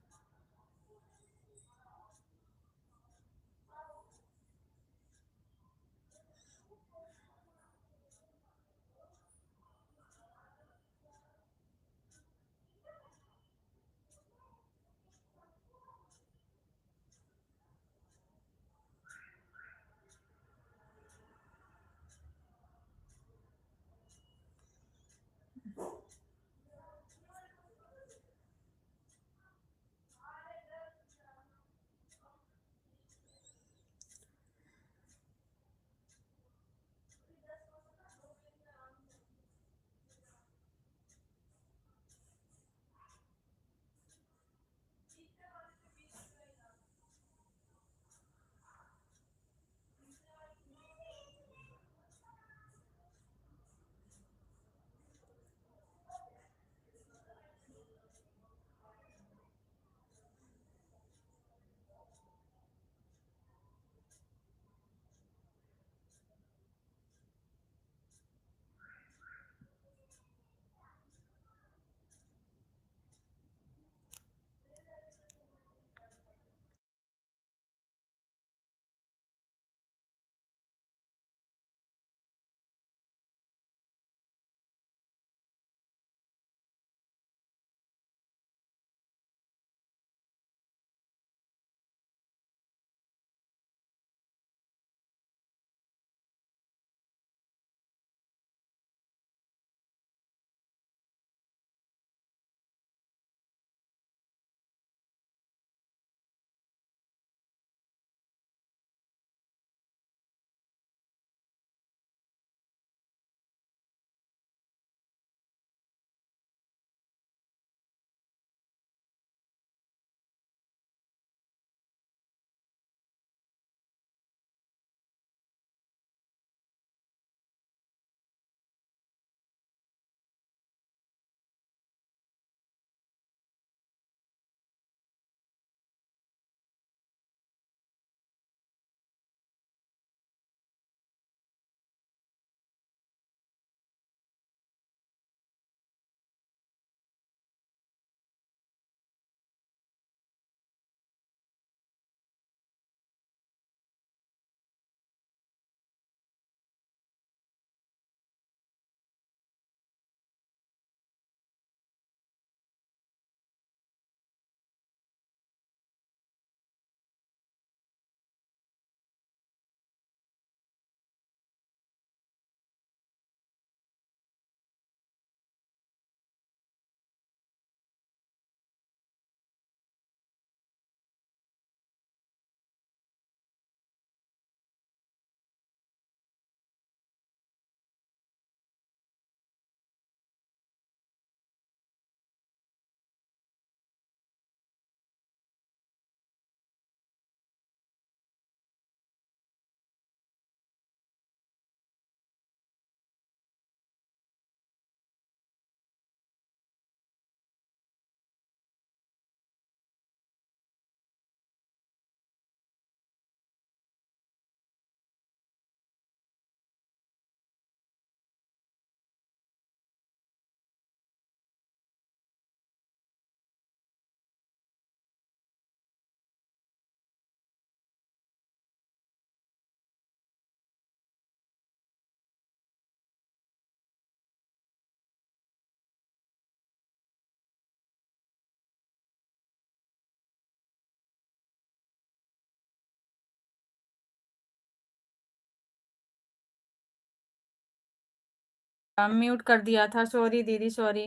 S1: Mute कर दिया था, सॉरी दीदी सॉरी,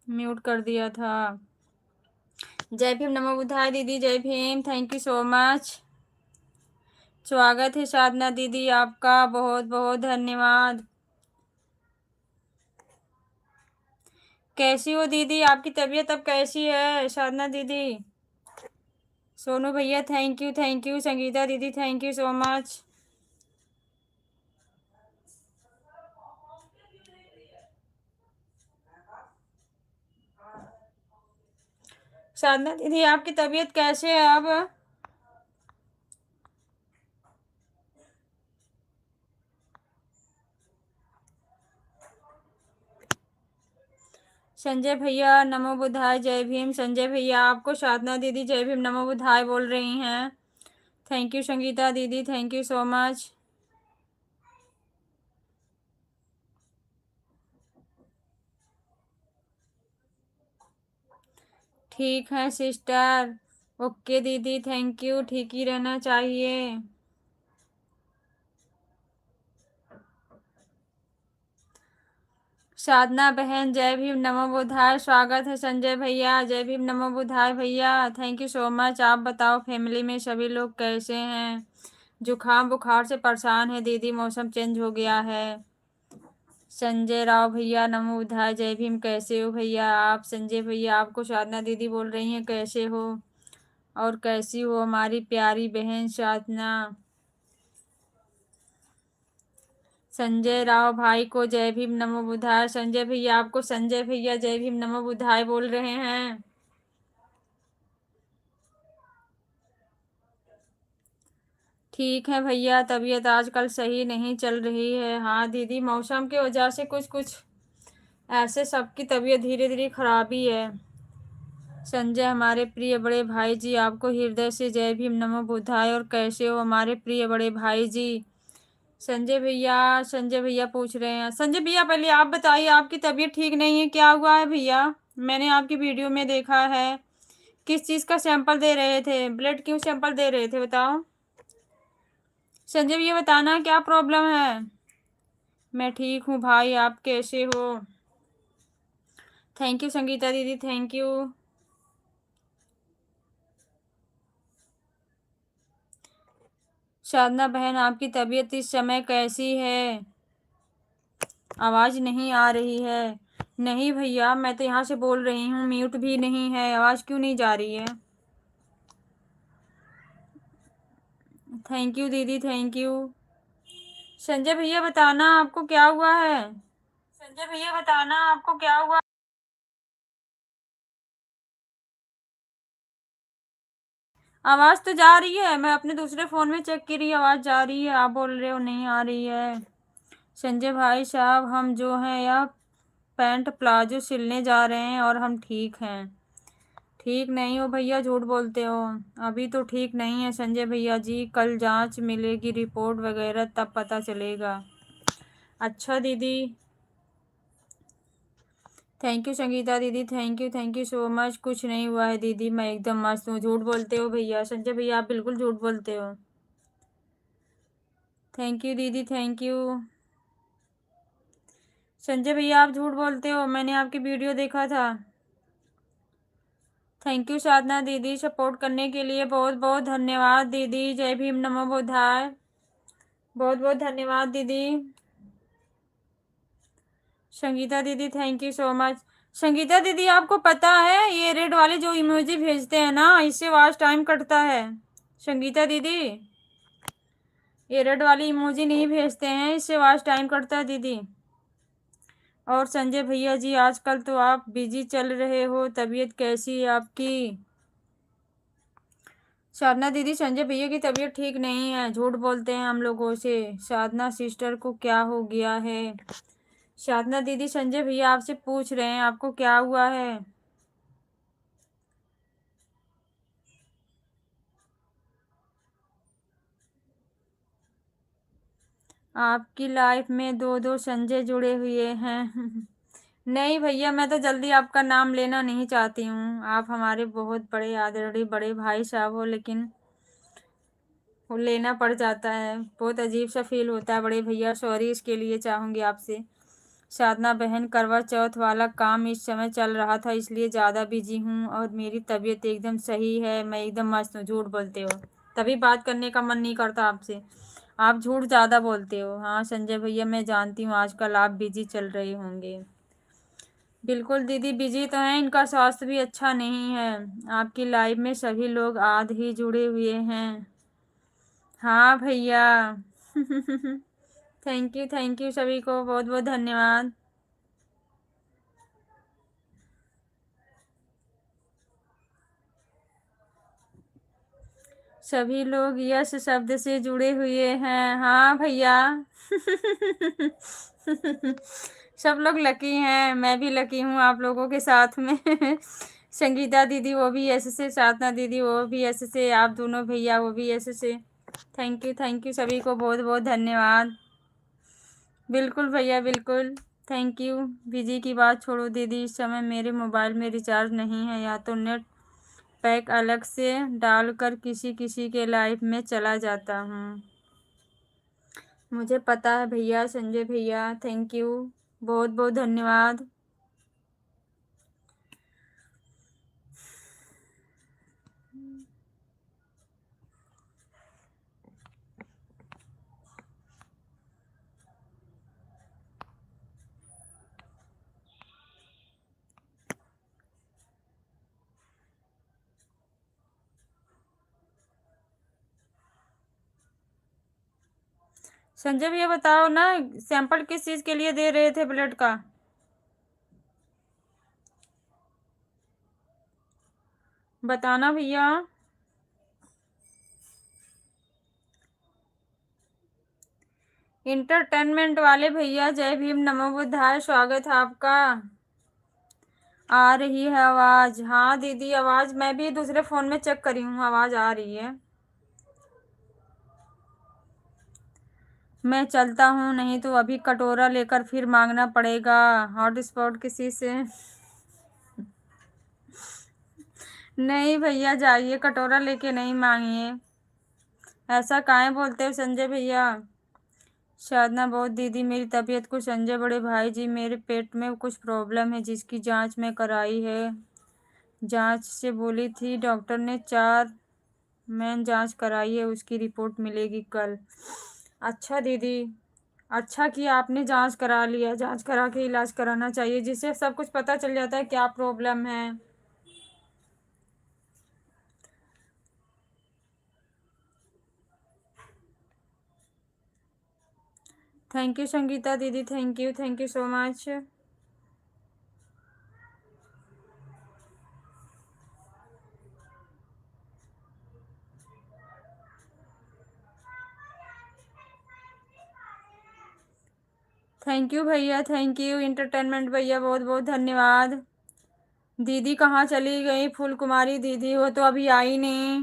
S1: म्यूट कर दिया था। जय भीम नमो बुद्धाय दीदी, जय Bhim, thank you so much. स्वागत है साधना दीदी आपका, बहुत बहुत धन्यवाद। कैसी हो दीदी, आपकी तबीयत अब कैसी है साधना दीदी? सोनू भैया थैंक यू, संगीता दीदी थैंक यू सो मच। साधना दीदी आपकी तबीयत कैसे है अब? संजय भैया नमो बुद्धाय जय भीम। संजय भैया आपको साधना दीदी जय भीम नमो बुद्धाय बोल रही हैं। थैंक यू संगीता दीदी, थैंक यू सो मच। ठीक है सिस्टर, ओके दीदी थैंक यू, ठीक ही रहना चाहिए। साधना बहन जय भीम नमो बुद्धाय, स्वागत है संजय भैया, जय भीम नमो बुद्धाय भैया, थैंक यू सो मच। आप बताओ फैमिली में सभी लोग कैसे हैं? जुकाम बुखार से परेशान है दीदी, मौसम चेंज हो गया है। संजय राव भैया नमो बुद्धाय जय भीम, कैसे हो भैया आप? संजय भैया आपको साधना दीदी बोल रही हैं कैसे हो, और कैसी हो हमारी प्यारी बहन साधना? संजय राव भाई को जय भीम नमो बुद्धाय। संजय भैया आपको संजय भैया जय भीम नमो बुद्धाय बोल रहे हैं। ठीक है भैया, तबीयत आजकल सही नहीं चल रही है। हाँ दीदी, मौसम की वजह से कुछ कुछ ऐसे सबकी तबीयत धीरे धीरे खराबी है। संजय हमारे प्रिय बड़े भाई जी, आपको हृदय से जय भीम नमो बुद्धाय, और कैसे हो हमारे प्रिय बड़े भाई जी? संजय भैया पूछ रहे हैं। संजय भैया पहले आप बताइए, आपकी तबीयत ठीक नहीं है, क्या हुआ है भैया? मैंने आपकी वीडियो में देखा है, किस चीज़ का सैंपल दे रहे थे, ब्लड क्यों सैंपल दे रहे थे बताओ? संजय भैया बताना क्या प्रॉब्लम है? मैं ठीक हूँ भाई, आप कैसे हो? थैंक यू संगीता दीदी, थैंक यू। साधना बहन आपकी तबीयत इस समय कैसी है? आवाज़ नहीं आ रही है। नहीं भैया, मैं तो यहाँ से बोल रही हूँ, म्यूट भी नहीं है, आवाज़ क्यों नहीं जा रही है? थैंक यू दीदी, थैंक यू। संजय भैया बताना आपको क्या हुआ है? संजय भैया बताना आपको क्या हुआ? आवाज़ तो जा रही है, मैं अपने दूसरे फ़ोन में चेक की रही, आवाज़ जा रही है, आप बोल रहे हो नहीं आ रही है। संजय भाई साहब, हम जो हैं यह पैंट प्लाजो सिलने जा रहे हैं और हम ठीक हैं। ठीक नहीं हो भैया, झूठ बोलते हो, अभी तो ठीक नहीं है संजय भैया जी, कल जांच मिलेगी रिपोर्ट वगैरह तब पता चलेगा। अच्छा दीदी, थैंक यू संगीता दीदी, थैंक यू सो मच। कुछ नहीं हुआ है दीदी, मैं एकदम मस्त हूँ। झूठ बोलते हो भैया, संजय भैया आप बिल्कुल झूठ बोलते हो। थैंक यू दीदी, थैंक यू। संजय भैया आप झूठ बोलते हो, मैंने आपकी वीडियो देखा था। थैंक यू साधना दीदी, सपोर्ट करने के लिए बहुत बहुत धन्यवाद दीदी, जय भीम नमो बुद्धाय, बहुत बहुत धन्यवाद दीदी। संगीता दीदी thank you so much. Sangeeta दीदी आपको पता है, ये रेड वाले जो इमोजी भेजते हैं ना, इससे वॉच टाइम कटता है। संगीता दीदी, ये रेड वाली इमोजी नहीं भेजते हैं, इससे वॉच टाइम कटता है दीदी। और संजय भैया जी आजकल तो आप बिजी चल रहे हो, तबीयत कैसी है आपकी? साधना दीदी, संजय भैया की तबीयत ठीक नहीं है, झूठ बोलते हैं हम लोगों से। साधना सिस्टर को क्या हो गया है? साधना दीदी, संजय भैया आपसे पूछ रहे हैं आपको क्या हुआ है? आपकी लाइफ में दो दो संजय जुड़े हुए हैं। नहीं भैया, मैं तो जल्दी आपका नाम लेना नहीं चाहती हूँ, आप हमारे बहुत बड़े आदरणीय बड़े भाई साहब हो, लेकिन वो लेना पड़ जाता है, बहुत अजीब सा फील होता है बड़े भैया, सॉरी इसके लिए चाहूँगी आपसे। साधना बहन, करवा चौथ वाला काम इस समय चल रहा था इसलिए ज़्यादा बिजी हूँ और मेरी तबीयत एकदम सही है। मैं एकदम मस्त हूँ। झूठ बोलते हो, तभी बात करने का मन नहीं करता आपसे। आप झूठ ज़्यादा बोलते हो। हाँ संजय भैया, मैं जानती हूँ आजकल आप बिजी चल रहे होंगे। बिल्कुल दीदी, बिजी तो हैं, इनका स्वास्थ्य भी अच्छा नहीं है। आपकी लाइफ में सभी लोग आध ही जुड़े हुए हैं। हाँ भैया। थैंक यू सभी को, बहुत बहुत धन्यवाद। सभी लोग यश शब्द से जुड़े हुए हैं। हाँ भैया। सब लोग लकी हैं, मैं भी लकी हूँ आप लोगों के साथ में। संगीता दीदी वो भी यश से, साधना दीदी वो भी यश से, आप दोनों भैया वो भी यश से। थैंक यू सभी को, बहुत बहुत धन्यवाद। बिल्कुल भैया बिल्कुल, थैंक यू। बिजी की बात छोड़ो दीदी, इस समय मेरे मोबाइल में रिचार्ज नहीं है, या तो नेट पैक अलग से डालकर किसी किसी के लाइफ में चला जाता हूँ। मुझे पता है भैया। संजय भैया थैंक यू, बहुत बहुत धन्यवाद। संजय भैया बताओ ना, सैंपल किस चीज़ के लिए दे रहे थे ब्लड का? बताना भैया। इंटरटेनमेंट वाले भैया, जय भीम, नमो बुद्धाय, स्वागत है आपका। आ रही है आवाज़? हाँ दीदी, आवाज़ मैं भी दूसरे फ़ोन में चेक करी हूँ, आवाज़ आ रही है। मैं चलता हूँ, नहीं तो अभी कटोरा लेकर फिर मांगना पड़ेगा हॉटस्पॉट किसी से। नहीं भैया जाइए, कटोरा लेके नहीं मांगिए। ऐसा काहे बोलते हो संजय भैया? साधना, बहुत दीदी मेरी तबीयत को। संजय बड़े भाई जी, मेरे पेट में कुछ प्रॉब्लम है जिसकी जांच में कराई है। जांच से बोली थी डॉक्टर ने, 4 मैन जांच कराई है, उसकी रिपोर्ट मिलेगी कल। अच्छा दीदी, अच्छा कि आपने जांच करा लिया। जांच करा के इलाज कराना चाहिए, जिससे सब कुछ पता चल जाता है क्या प्रॉब्लम है। थैंक यू संगीता दीदी, thank you so much. Thank you भैया, थैंक यू इंटरटेनमेंट भैया, बहुत बहुत धन्यवाद। दीदी कहाँ चली गई? फूल कुमारी दीदी, वो तो अभी आई नहीं।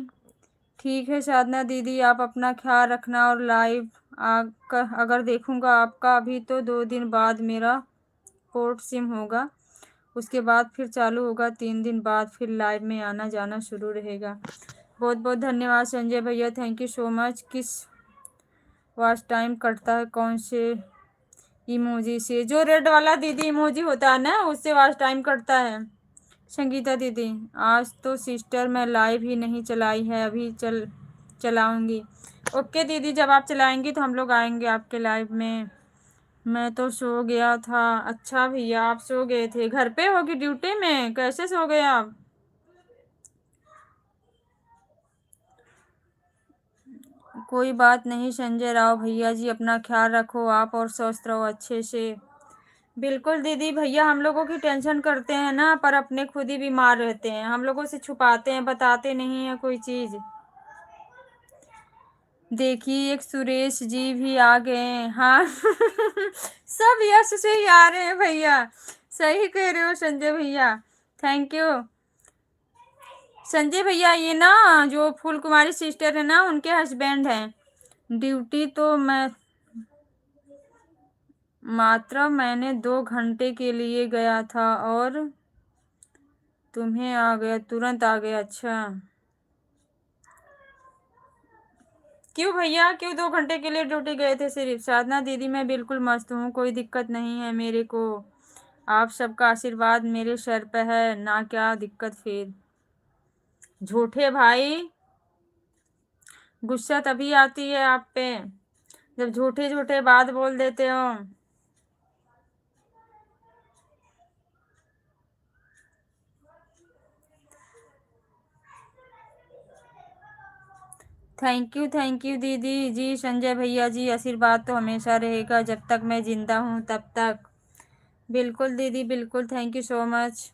S1: ठीक है साधना दीदी, आप अपना ख्याल रखना, और लाइव आकर अगर देखूंगा आपका। अभी तो 2 दिन बाद मेरा पोर्ट सिम होगा, उसके बाद फिर चालू होगा। 3 दिन बाद फिर लाइव में आना जाना शुरू रहेगा। बहुत बहुत धन्यवाद संजय भैया, थैंक यू सो मच। किस वॉच टाइम कटता है? कौन से इमोजी से? जो रेड वाला दीदी इमोजी होता है ना, उससे वॉच टाइम कटता है। संगीता दीदी, आज तो सिस्टर मैं लाइव ही नहीं चलाई है, अभी चलाऊंगी। ओके दीदी, जब आप चलाएंगी तो हम लोग आएंगे आपके लाइव में। मैं तो सो गया था। अच्छा भैया, आप सो गए थे? घर पे होगी ड्यूटी में, कैसे सो गए आप? कोई बात नहीं संजय राव भैया जी, अपना ख्याल रखो आप, और स्वस्थ रहो अच्छे से। बिल्कुल दीदी भैया, हम लोगों की टेंशन करते हैं ना, पर अपने खुद ही बीमार रहते हैं। हम लोगों से छुपाते हैं, बताते नहीं है कोई चीज़। देखिए, एक सुरेश जी भी आ गए हैं। हाँ। सब यश से ही आ रहे हैं भैया। सही कह रहे हो संजय भैया, थैंक यू। संजय भैया, ये ना जो फूल कुमारी सिस्टर है ना, उनके हस्बैंड हैं। ड्यूटी तो मैं मात्र मैंने 2 घंटे के लिए गया था और तुम्हें आ गया, तुरंत आ गया। अच्छा क्यों भैया, क्यों 2 घंटे के लिए ड्यूटी गए थे सिर्फ? साधना दीदी मैं बिल्कुल मस्त हूँ, कोई दिक्कत नहीं है मेरे को। आप सबका आशीर्वाद मेरे सर पे है ना, क्या दिक्कत फिर? झूठे भाई, गुस्सा तभी आती है आप पे जब झूठे झूठे बात बोल देते हो। थैंक यू दीदी जी। संजय भैया जी, आशीर्वाद तो हमेशा रहेगा जब तक मैं जिंदा हूँ तब तक। बिल्कुल दीदी बिल्कुल, थैंक यू सो मच।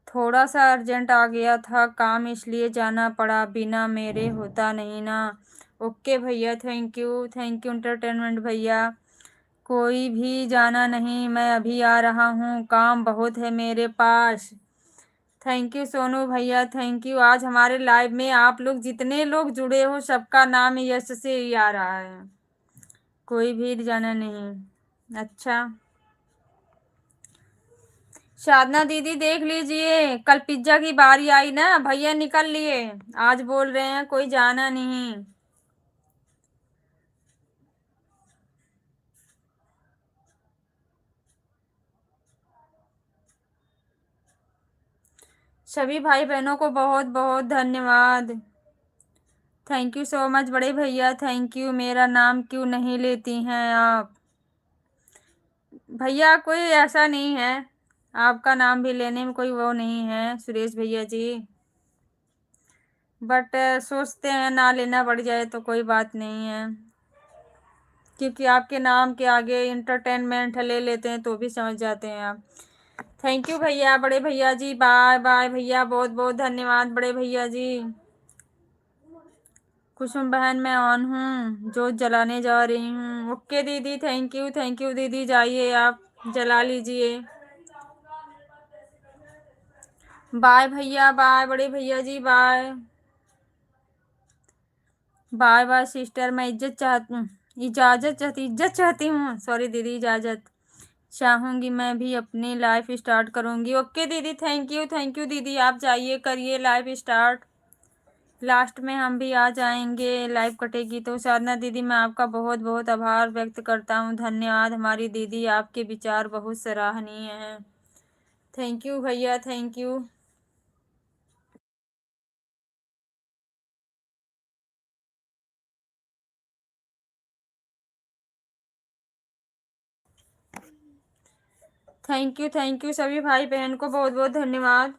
S1: थोड़ा सा अर्जेंट आ गया था काम, इसलिए जाना पड़ा, बिना मेरे होता नहीं ना। ओके भैया, थैंक यू एंटरटेनमेंट भैया। कोई भी जाना नहीं, मैं अभी आ रहा हूँ, काम बहुत है मेरे पास। थैंक यू सोनू भैया, थैंक यू। आज हमारे लाइव में आप लोग जितने लोग जुड़े हो सबका नाम यश से ही आ रहा है, कोई भी जाना नहीं। अच्छा साधना दीदी देख लीजिए, कल पिज्जा की बारी आई ना, भैया निकल लिए, आज बोल रहे हैं कोई जाना नहीं। सभी भाई बहनों को बहुत बहुत धन्यवाद। थैंक यू सो मच बड़े भैया, थैंक यू। मेरा नाम क्यों नहीं लेती हैं आप? भैया कोई ऐसा नहीं है, आपका नाम भी लेने में कोई वो नहीं है सुरेश भैया जी, बट सोचते हैं ना लेना पड़ जाए तो कोई बात नहीं है, क्योंकि आपके नाम के आगे इंटरटेनमेंट ले लेते हैं तो भी समझ जाते हैं आप। थैंक यू भैया, बड़े भैया जी, बाय बाय भैया, बहुत बहुत धन्यवाद बड़े भैया जी। कुसुम बहन मैं ऑन हूँ, जो जलाने जा रही हूँ। ओके दीदी, थैंक यू दीदी, जाइए आप जला लीजिए। बाय भैया, बाय बड़े भैया जी, बाय बाय बाय सिस्टर। मैं इज्जत चाहती हूँ, सॉरी दीदी, इजाज़त चाहूँगी, मैं भी अपनी लाइफ स्टार्ट करूँगी। ओके दीदी, थैंक यू दीदी, आप जाइए करिए लाइफ स्टार्ट, लास्ट में हम भी आ जाएंगे, लाइव कटेगी तो। साधना दीदी मैं आपका बहुत बहुत आभार व्यक्त करता हूँ, धन्यवाद हमारी दीदी, आपके विचार बहुत सराहनीय हैं। थैंक यू भैया, थैंक यू। थैंक यू सभी भाई बहन को बहुत बहुत धन्यवाद।